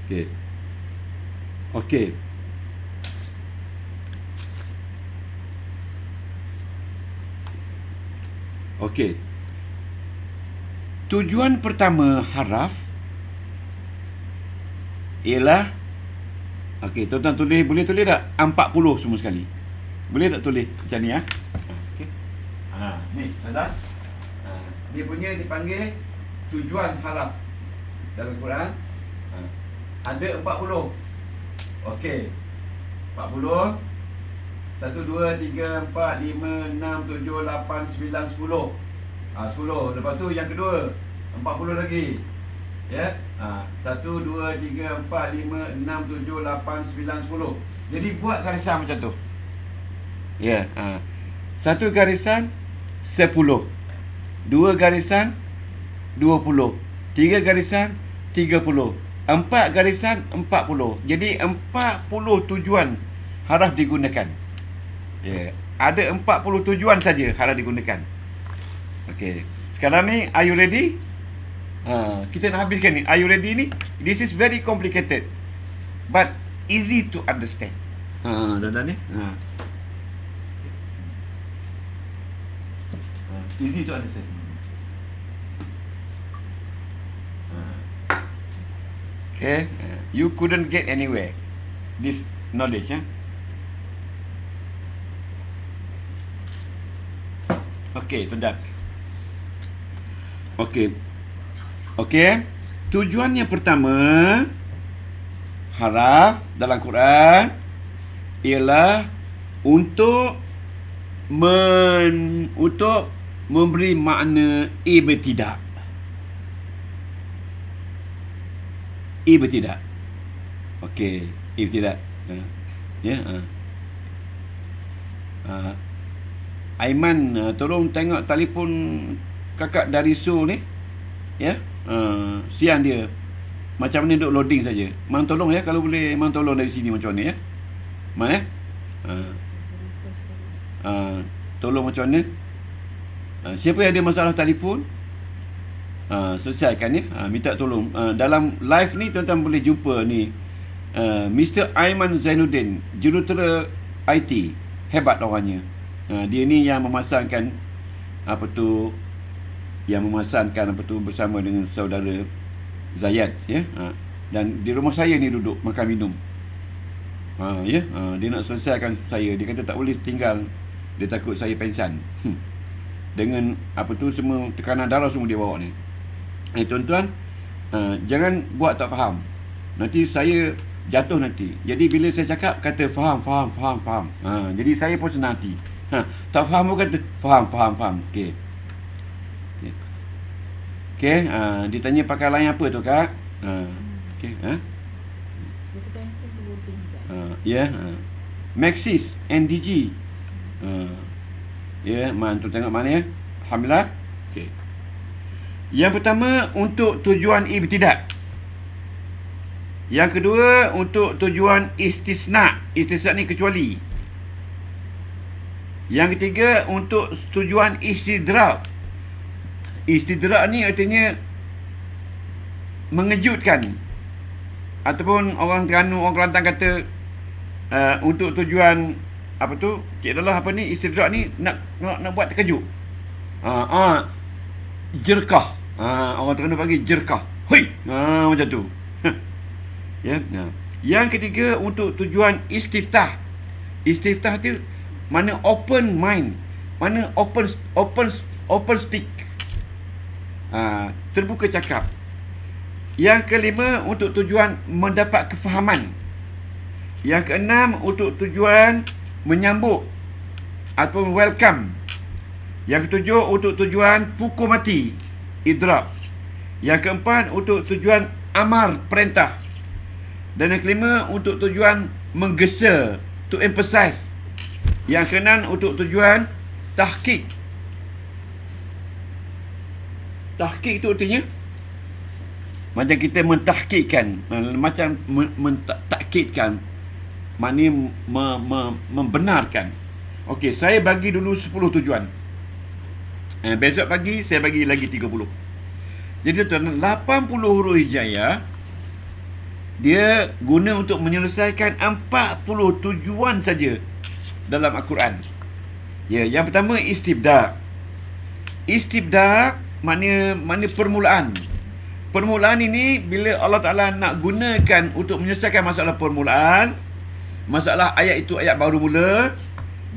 Okey. Okey. Okey. Tujuan pertama haraf ialah, okey, tuan-tuan tulis, boleh tulis tak 40 semua sekali? Boleh tak tulis macam ni ya? Okey. Ni, tuan-tuan. Dia punya dipanggil tujuan haraf dalam Quran. Ada 40. Okey. 40. 1, 2, 3, 4, 5, 6, 7, 8, 9, 10. 10. Lepas tu yang kedua 40 lagi. Ya. 1, 2, 3, 4, 5, 6, 7, 8, 9, 10. Jadi buat garisan macam tu. Ya. Satu garisan 10. Dua garisan 20. Tiga garisan 30. 4 garisan 40. Jadi 40 tujuan haraf digunakan. Ya, ada 40 tujuan saja haraf digunakan. Okey. Sekarang ni, are you ready? Kita nak habiskan ni. Are you ready ni? This is very complicated, but easy to understand. Dah ni. Easy to understand. Okay, you couldn't get anywhere this knowledge, ya. Okay, tuan-tuan. Okay. Okay. Tujuan yang pertama haraf dalam Quran ialah untuk memberi makna ibtidak. Ibtidak. Okey, ibtidak. Ya. Aiman, tolong tengok telefon kakak dari Su ni. Ya. Sian dia. Macam mana duk loading saja. Mang tolong ya, kalau boleh mang tolong dari sini macam ni ya. Mang ya. Tolong macam mana? Siapa yang ada masalah telefon, selesaikan ya. Minta tolong. Dalam live ni tuan-tuan boleh jumpa ni Mr. Aiman Zainuddin, jurutera IT. Hebat orangnya. Dia ni yang memasangkan bersama dengan saudara Zayad ya. Dan di rumah saya ni duduk makan minum. Ya. Dia nak selesaikan saya. Dia kata tak boleh tinggal. Dia takut saya pensan. Dengan semua tekanan darah semua dia bawa ni. Tuan-tuan, Jangan buat tak faham. Nanti saya jatuh nanti. Jadi bila saya cakap, kata faham. Jadi saya pun senang hati. Tak faham pun kata faham. Okey. Ditanya pakai line apa tu, Kak? Okey. Dia tekan pun dua juga. Maxis, NDG. Tu tengok mana ya? Alhamdulillah. Okey. Yang pertama untuk tujuan ibtidak. Yang kedua untuk tujuan istisna. Istisna ni kecuali. Yang ketiga untuk tujuan istidrak. Istidrak ni artinya mengejutkan. Ataupun orang Terengganu, orang Kelantan kata untuk tujuan apa tu? Cik Dalah apa ni? Istidrak ni nak buat terkejut. Jerkah. Orang Terengganu panggil jerkah. Hui. Macam tu. Yang ketiga untuk tujuan istiftah. Istiftah tu mana open mind, mana open speak. Terbuka cakap. Yang kelima untuk tujuan mendapat kefahaman. Yang keenam untuk tujuan menyambut ataupun welcome. Yang ketujuh untuk tujuan pukul mati, idrak. Yang keempat untuk tujuan amar, perintah. Dan yang kelima untuk tujuan menggesa, to emphasize. Yang keenam untuk tujuan tahqiq. Tahqiq itu artinya macam kita mentahqiqkan, macam mentakkidkan, maknanya membenarkan. Okey, saya bagi dulu 10 tujuan. Besok pagi saya bagi lagi 30. Jadi tuan, 80 huruf hijaiyah dia guna untuk menyelesaikan 40 tujuan saja dalam Al-Quran. Yang pertama istibda'. Istibda' makna permulaan. Permulaan ini bila Allah Ta'ala nak gunakan untuk menyelesaikan masalah permulaan, masalah ayat itu ayat baru mula,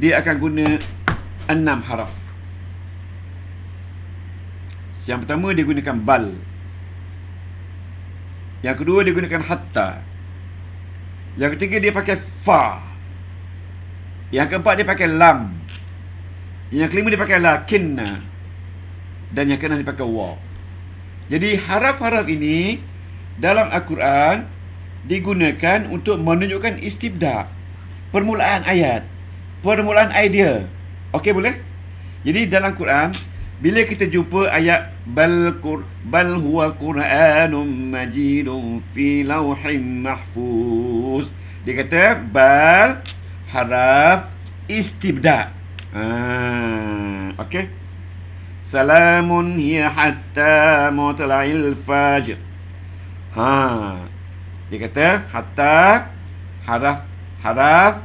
dia akan guna 6 haraf. Yang pertama dia gunakan bal. Yang kedua dia gunakan hatta. Yang ketiga dia pakai fa. Yang keempat dia pakai lam. Yang kelima dia pakai lakinna. Dan yang keenam dia pakai waw. Jadi haraf-haraf ini dalam Al-Quran digunakan untuk menunjukkan istibda', permulaan ayat, permulaan idea. Okey, boleh? Jadi dalam Quran bila kita jumpa ayat bal huwa Qur'anun majidun fi lauhin mahfuz, dia kata bal haraf istibda'. Okey. Salamun hiya hatta matla'il fajr. Dia kata hatta haraf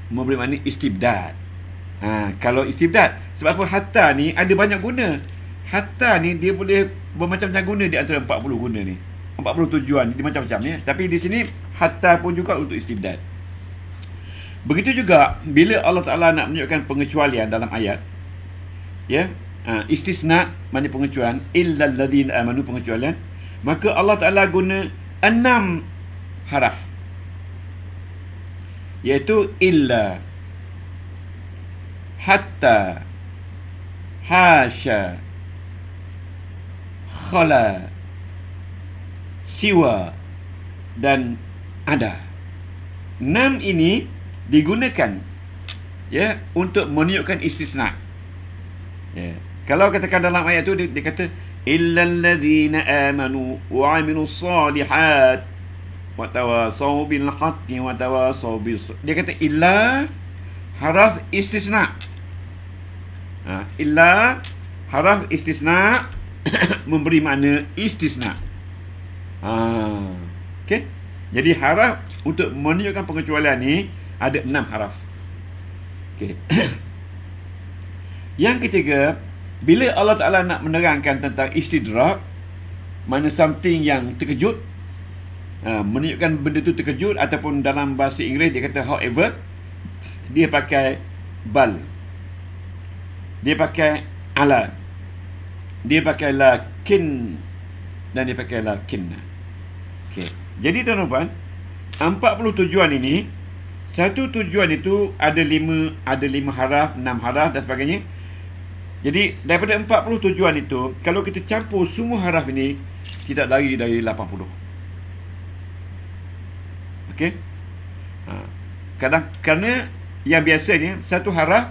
memberi makna istibdad. Kalau istibdad, sebab apa hatta ni ada banyak guna. Hatta ni dia boleh bermacam-macam guna di antara 40 guna ni. 40 tujuan dia macam-macam ya. Tapi di sini hatta pun juga untuk istibdad. Begitu juga bila Allah Ta'ala nak menunjukkan pengecualian dalam ayat, istisna makna pengecualian, illal ladzina amanu pengecualian, maka Allah Ta'ala guna 6 haraf, iaitu illa, hatta, hasya, khala, siwa dan ada. 6 ini digunakan untuk menunjukkan istisna. Kalau katakan dalam ayat tu dia kata illal ladzina amanu wa 'amilus solihat wa tawasaw bil haqqi wa tawasaw bis, dia kata illa haraf istisna. Illa haraf istisna memberi makna istisna. Okey. Jadi haraf untuk menunjukkan pengecualian ni ada 6 haraf. Okey. Yang ketiga, bila Allah Ta'ala nak menerangkan tentang istidrak, mana something yang terkejut, menunjukkan benda tu terkejut, ataupun dalam bahasa Inggeris dia kata however, dia pakai bal, dia pakai ala, dia pakai lakin, dan dia pakai lakin. Okey. Jadi tuan-tuan, 40 tujuan ini, satu tujuan itu ada 5 haraf, 6 haraf dan sebagainya. Jadi daripada 40 tujuan itu, kalau kita campur semua haraf ini, tidak lari dari 80. Okey. Kerana yang biasanya satu haraf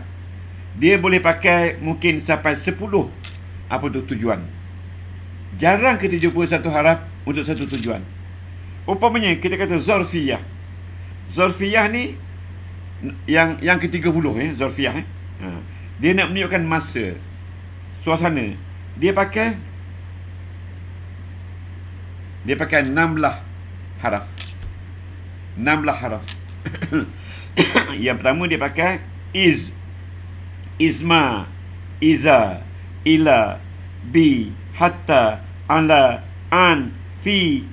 dia boleh pakai mungkin sampai 10 tujuan. Jarang kita jumpa satu haraf untuk satu tujuan. Umpamanya kita kata zarfiyah. Zarfiyah ni yang ke-30 zarfiyah. Dia nak menunjukkan masa, suasana. Dia pakai 16 haraf. 16 haraf. Yang pertama dia pakai is, isma, iza, ila, bi, hatta, ala, an, fi,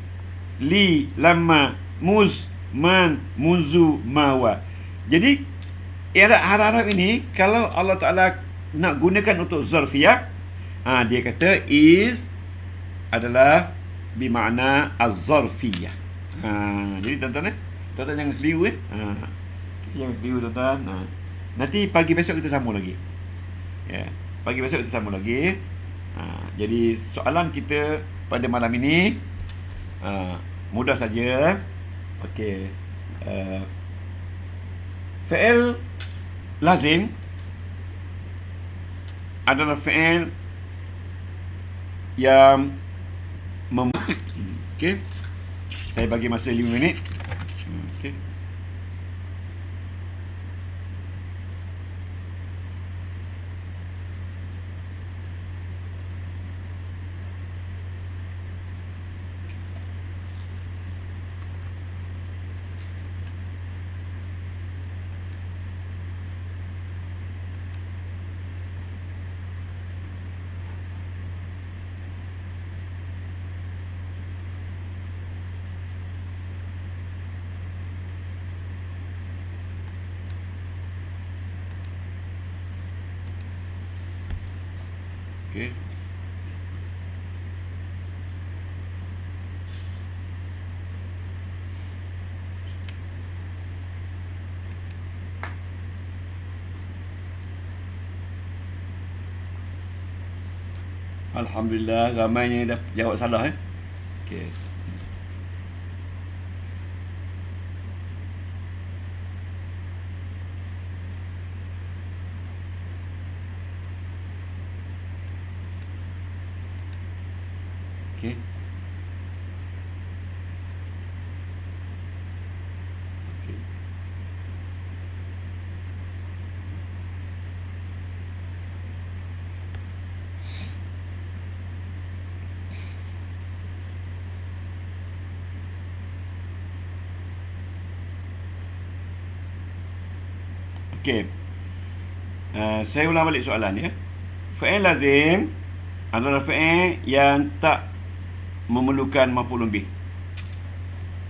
li, lamma, muz, man, munzu, mawa. Jadi haraf-haraf ini kalau Allah Ta'ala nak gunakan untuk zarfiyah, dia kata is adalah bermakna az-zarfiyah. Jadi tuan-tuan tuan-tuan jangan keliru jangan keliru tuan-tuan. Nanti pagi besok kita sambung lagi. Ya, pagi besok kita sambung lagi. Jadi soalan kita pada malam ini mudah saja. Okey. Fi'il lazim adalah fi'il yang okey. Saya bagi masa 5 minit. Okey. Okey. Alhamdulillah ramainya dah jawab salah Okey. Okey. Okey. Okey. Saya ulang balik soalan ya. Fi'il lazim adalah fi'il yang tak memerlukan maf'ul bih.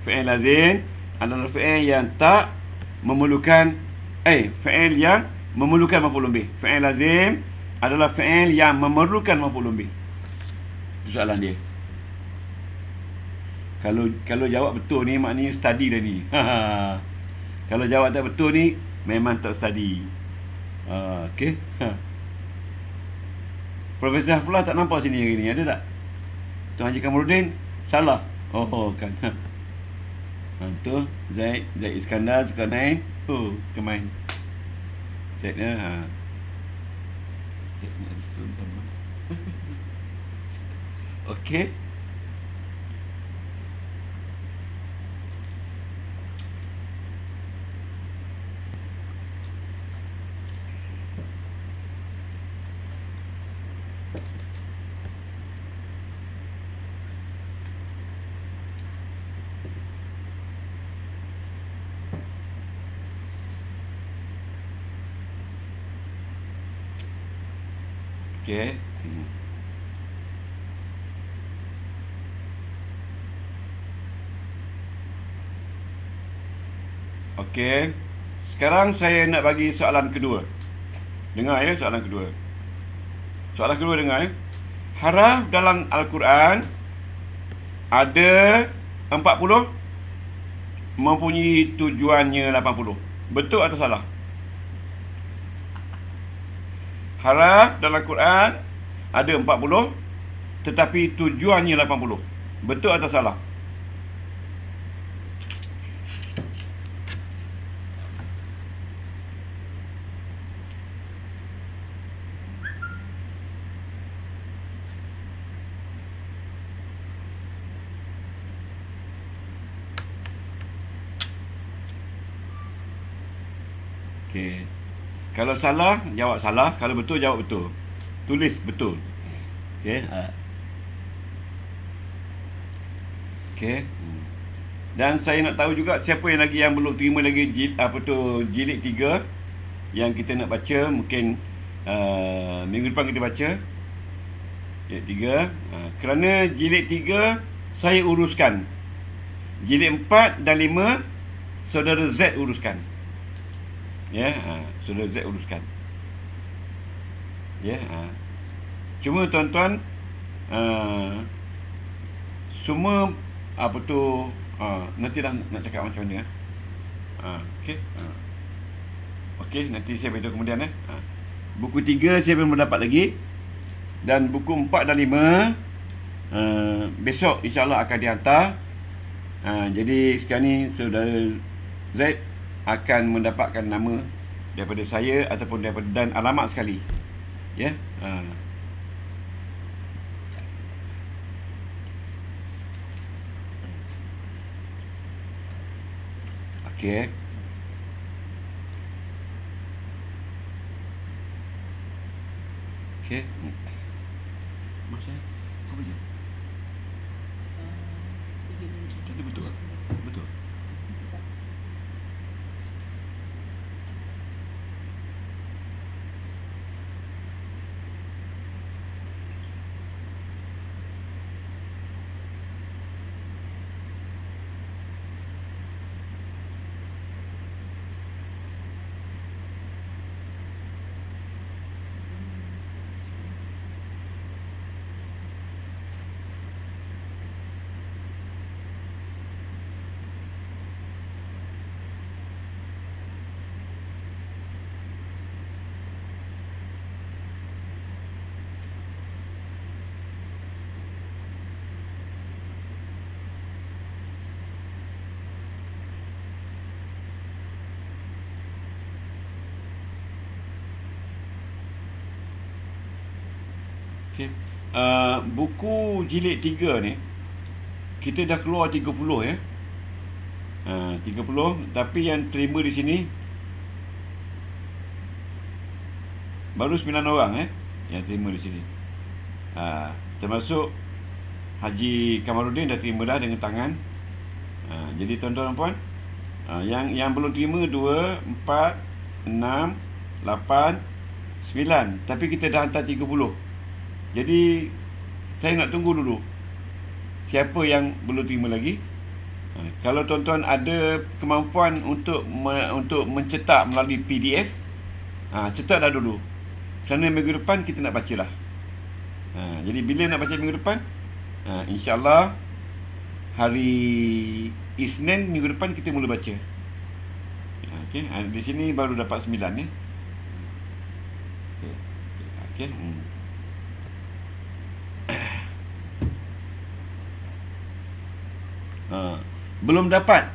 Fi'il lazim adalah fi'il yang tak memerlukan fi'il yang memerlukan maf'ul bih. Fi'il lazim adalah fi'il yang memerlukan maf'ul bih. Itu soalan dia. Kalau jawab betul ni maknanya study dah ni. Kalau jawab tak betul ni memang tak study. Okey. Profesor Haflah tak nampak sini hari ni, ada tak? Tuan Haji Kamarudin salah. Oh kan. Tu Zaid Iskandar Zulkarnain. Kemain. Setnya Okey. Okey. Okey. Sekarang saya nak bagi soalan kedua. Dengar ya soalan kedua. Soalan kedua dengar ya. Haraf dalam Al-Quran ada 40 mempunyai tujuannya 80. Betul atau salah? Haraf dalam Quran ada 40 tetapi tujuannya 80. Betul atau salah? Okey. Kalau salah, jawab salah. Kalau betul, jawab betul. Tulis betul. Okey. Okey. Dan saya nak tahu juga siapa yang lagi yang belum terima lagi jilid 3 yang kita nak baca. Mungkin minggu depan kita baca jilid 3. Kerana jilid 3 saya uruskan. Jilid 4 dan 5 saudara Z uruskan. Ya, saudara Z uruskan. Ya, cuma tuan-tuan semua nanti dah nak cakap macam mana. Okey. Okey, nanti saya beritahu kemudian. Buku 3 saya belum dapat lagi. Dan buku 4 dan 5 besok insya-Allah akan dihantar. Jadi sekarang ni saudara Z akan mendapatkan nama daripada saya ataupun daripada dan alamat sekali. Ya. Okey. Okey. Masa apa je? Jadi betul. Betul. Okay. Buku jilid 3 ni kita dah keluar 30 ya. 30, tapi yang terima di sini baru 9 orang yang terima di sini. Termasuk Haji Kamarudin dah terima dah dengan tangan. Jadi tuan-tuan dan puan, yang belum terima 2, 4, 6, 8, 9, tapi kita dah hantar 30. Jadi saya nak tunggu dulu siapa yang belum terima lagi. Kalau tuan-tuan ada kemampuan untuk mencetak melalui PDF, cetak dah dulu. Kerana minggu depan kita nak baca lah. Jadi bila nak baca minggu depan? InsyaAllah hari Isnin minggu depan kita mula baca. Okey, di sini baru dapat 9 ya. Okey. Belum dapat.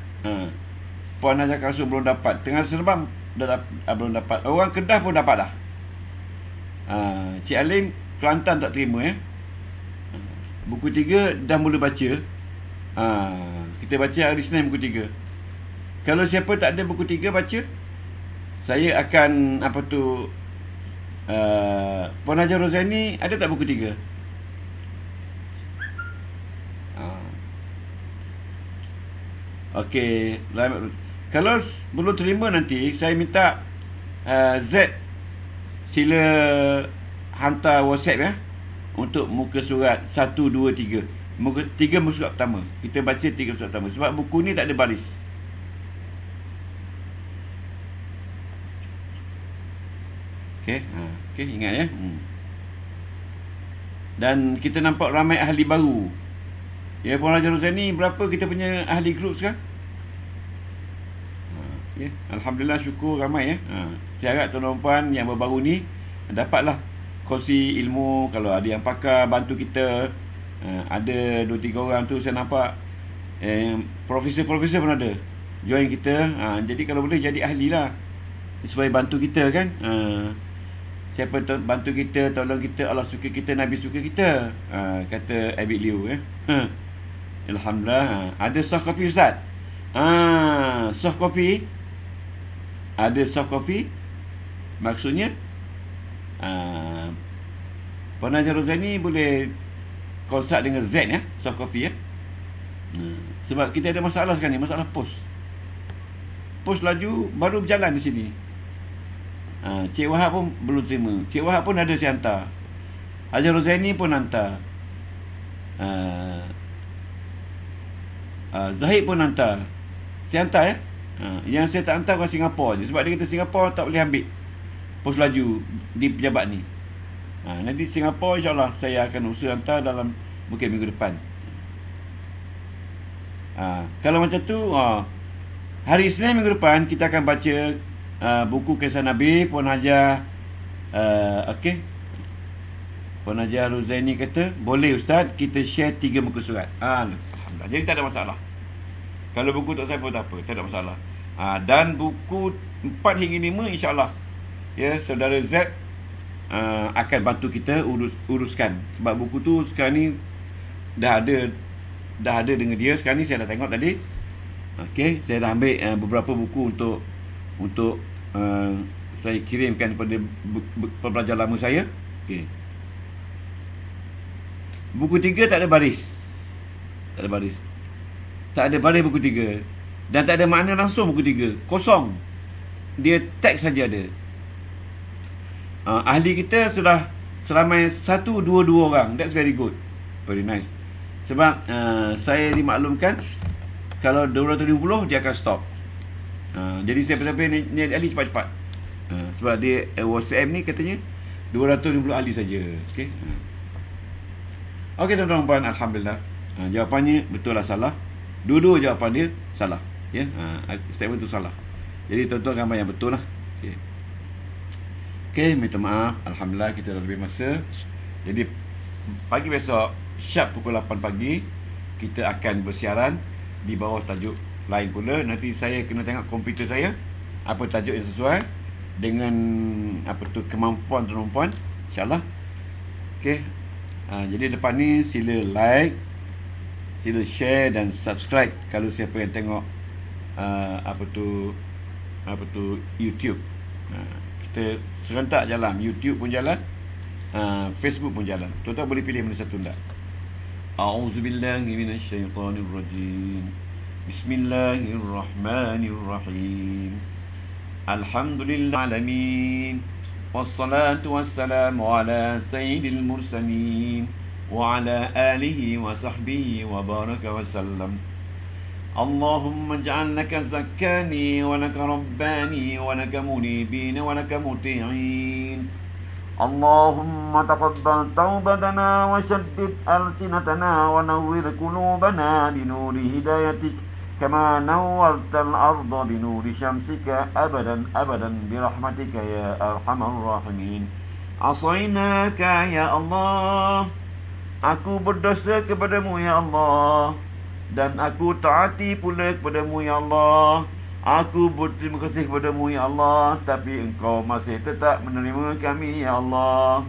Puan Najah Kasut belum dapat. Tengah Seremban belum dapat. Orang Kedah pun dapat dah. Cik Alim Kelantan tak terima ya. Buku 3 dah mula baca. Kita baca hari Isnin buku 3. Kalau siapa tak ada buku 3 baca, saya akan Puan Najah Rozani ada tak buku 3? Okey, kalau belum terima nanti saya minta Z sila hantar WhatsApp ya untuk muka surat 1 2 3. Muka 3 muka surat pertama. Kita baca 3 surat pertama sebab buku ni tak ada baris. Okey, ingat ya. Dan kita nampak ramai ahli baru. Ya, Puan Haji Rozani, berapa kita punya ahli grup sekarang? Ya, Alhamdulillah, syukur ramai ya. Saya harap tuan-tuan yang baru-baru ni dapatlah kongsi ilmu. Kalau ada yang pakar bantu kita, ada 2-3 orang tu saya nampak profesor-profesor pun ada join kita. Jadi kalau boleh jadi ahli lah, supaya bantu kita kan. Siapa bantu kita, tolong kita, Allah suka kita, Nabi suka kita, kata Abid Liu ya. Alhamdulillah. Ada soft coffee Ustaz? Soft coffee. Ada soft coffee. Maksudnya Puan Haji Rozani boleh konsult dengan Z ya, soft coffee ya. Sebab kita ada masalah sekarang ni, masalah pos laju baru berjalan di sini. Cik Wahab pun belum terima. Cik Wahab pun ada saya hantar. Haji Rozani pun hantar. Zahid pun hantar. Saya hantar ya. Yang saya tak hantar orang Singapura je. Sebab dia kata Singapura tak boleh ambil pos laju di pejabat ni. Nanti Singapura insyaAllah saya akan usaha hantar dalam mungkin minggu depan. Kalau macam tu, hari Isnin minggu depan kita akan baca buku Kisah Nabi. Puan Haji okey, Puan Haji Rozani kata boleh Ustaz kita share 3 muka surat. Alhamdulillah, jadi tak ada masalah. Kalau buku tak saya pun tak apa, tak ada masalah. Dan buku 4 hingga 5 insyaAllah ya, saudara Z akan bantu kita uruskan. Sebab buku tu sekarang ni dah ada dengan dia. Sekarang ni saya dah tengok tadi. Okey, saya dah ambil beberapa buku untuk saya kirimkan kepada pembelajar lama saya. Okey. Buku 3 tak ada baris. Tak ada baris buku 3. Dan tak ada makna langsung buku 3. Kosong. Dia teks saja ada. Ahli kita sudah seramai 1-2 orang. That's very good. Very nice. Sebab saya dimaklumkan kalau 250 dia akan stop. Jadi siapa-siapa ni ahli cepat-cepat. Sebab dia WhatsApp ni katanya 250 ahli saja. Okey. Okey tuan-tuan, alhamdulillah. Jawapannya betul lah salah. Dua-dua jawapan dia salah. Ya. Statement tu salah. Jadi tuan-tuan gambar yang betul lah. Okey. Okey, minta maaf. Alhamdulillah kita dah lebih masa. Jadi pagi besok sharp pukul 8 pagi kita akan bersiaran di bawah tajuk lain pula. Nanti saya kena tengok komputer saya apa tajuk yang sesuai dengan apa tu kemampuan tuan-tuan, insya-Allah. Okey. Jadi lepas ni sila like, sila share dan subscribe kalau siapa yang tengok apa tu YouTube. Kita serentak jalan, YouTube pun jalan, Facebook pun jalan. Tuan-tuan boleh pilih mana satu tak? A'udzubillahi minasyaitonirrajim. Bismillahirrahmanirrahim. Alhamdulillahalamin. Wassalatu wassalamu ala sayyidil mursalin wa ala alihi wa sahbihi wa baraka wa sallam. Allahumma ij'al laka zakkani wa laka rabbani wa laka munibin wa laka muti'in. Allahumma taqabbal taubatana wa shaddid alsinatana wa nawwir qulubana binuri hidayatik كما نورت الأرض بنور شمسك أبدا أبدا برحمتك يا أرحم الراحمين. عصيناك يا الله. Aku berdosa kepadamu ya Allah, dan aku taati pula kepadamu ya Allah. Aku berterima kasih kepadamu ya Allah, tapi Engkau masih tetap menerima kami ya Allah.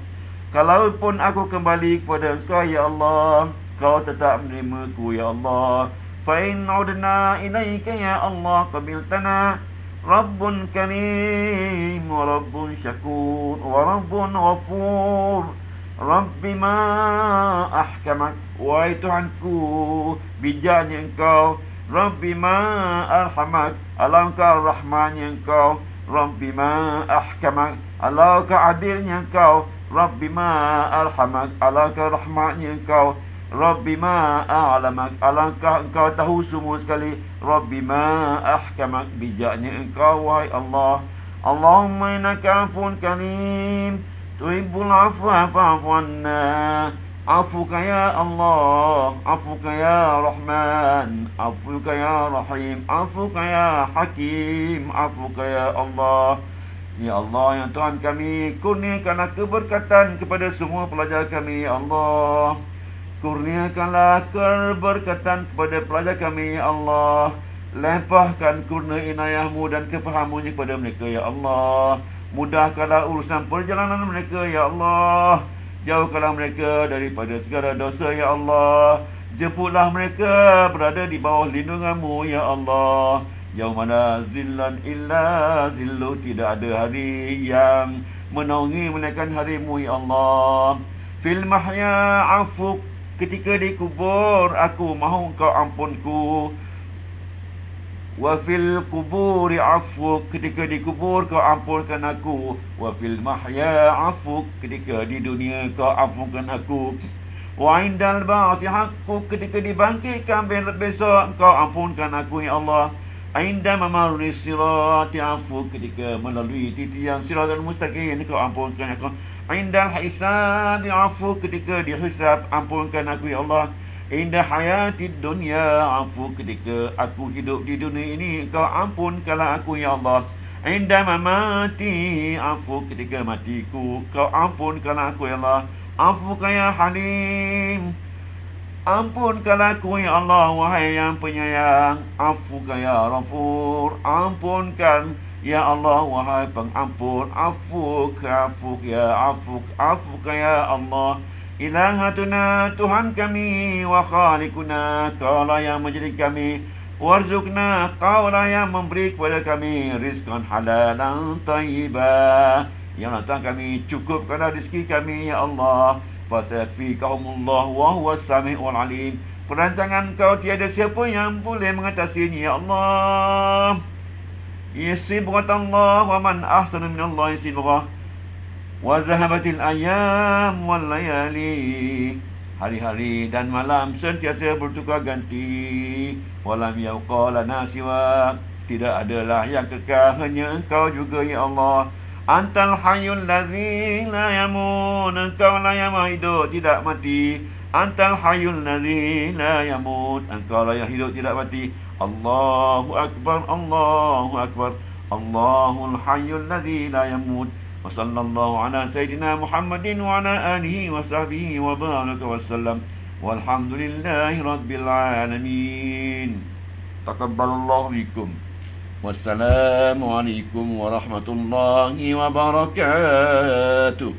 Kalaupun aku kembali kepada Engkau ya Allah, Kau tetap menerimaku ya Allah. فإن عدنا إليك يا الله قبلتنا. رب كريم ورب شكور ورب غفور. رب ما أحكمك. Wahai Tuhanku, bijaknya Engkau. Rabbi ma arhamak. Alangkah rahmannya Engkau. Rabbi ma ahkamak. Alangkah adilnya Engkau. Rabbi ma arhamak. Alangkah rahmatnya Engkau. Rabbi ma a'lamak. Alangkah Engkau tahu semua sekali. Rabbi ma ahkamak. Bijaknya Engkau wahai Allah. Allahumma innaka afun karim tuhibbul afwa fa'fu anna. Afuka ya Allah, afuka ya Rahman, afuka ya Rahim, afuka ya Hakim, afuka ya Allah. Ya Allah, yang Tuhan kami, kurniakanlah keberkatan kepada semua pelajar kami, ya Allah. Kurniakanlah keberkatan kepada pelajar kami, ya Allah. Limpahkan kurnia inayahmu dan kefahamannya kepada mereka, ya Allah. Mudahkanlah urusan perjalanan mereka, ya Allah. Jauhkanlah mereka daripada segala dosa, ya Allah. Jemputlah mereka berada di bawah lindunganmu, ya Allah. Yaumana zillan illa zillu, tidak ada hari yang menaungi melainkan harimu, ya Allah. Fil mahya afuk, ketika dikubur aku mahu kau ampunku. Wa fil kuburi afuk, ketika dikubur kau ampunkan aku. Wa fil mahya afuk, ketika di dunia kau ampunkan aku. Wa indal ba'thi haqquk, ketika dibangkitkan besok kau ampunkan aku, ya Allah. Inda mamarri sirati afuk, ketika melalui titian siratal mustaqim kau ampunkan aku. Indal hisabi afuk, ketika dihisab ampunkan aku, ya Allah. Indah hayati dunia afu, ketika aku hidup di dunia ini kau ampunkanlah aku, ya Allah. Indah mamati afu, ketika matiku kau ampunkanlah aku, ya Allah. Afuka ya Halim, ampunkanlah aku, ya Allah, wahai yang penyayang. Afuka ya Ghafur, ampunkan, ya Allah, wahai pengampun. Afuk ya afuka ya Allah. Ilahatuna, Tuhan kami, wa khaliquna, kaulah yang menjadi kami. Warzukna, kaulah yang memberi kepada kami rizqan halalan tayyibah. Ya Allah, Tuhan kami, cukupkanlah rezeki kami, ya Allah. Fasayakfikahumullah wa huwas sami'ul alim. Perancangan kau tiada siapa yang boleh mengatasinya, ya Allah. Yasibghatallah wa man ahsana minallahi sibghah. Wa zahabatil ayyam wal layali, hari-hari dan malam sentiasa bertukar ganti. Walam yauqa lana siwa, tidak adalah yang kekal hanya Engkau juga, ya Allah. Antal hayyul ladzi la yamut, Engkau lah yang hidup tidak mati. Antal hayyul ladzi la yamut, Engkau lah yang hidup tidak mati. Allahu akbar, Allahu akbar. Allahul hayyul ladzi la yamut. وصلى الله على سيدنا محمد وعلى آله وصحبه وبارك وسلم والحمد لله رب العالمين. تقبل الله بكم والسلام عليكم ورحمة الله وبركاته.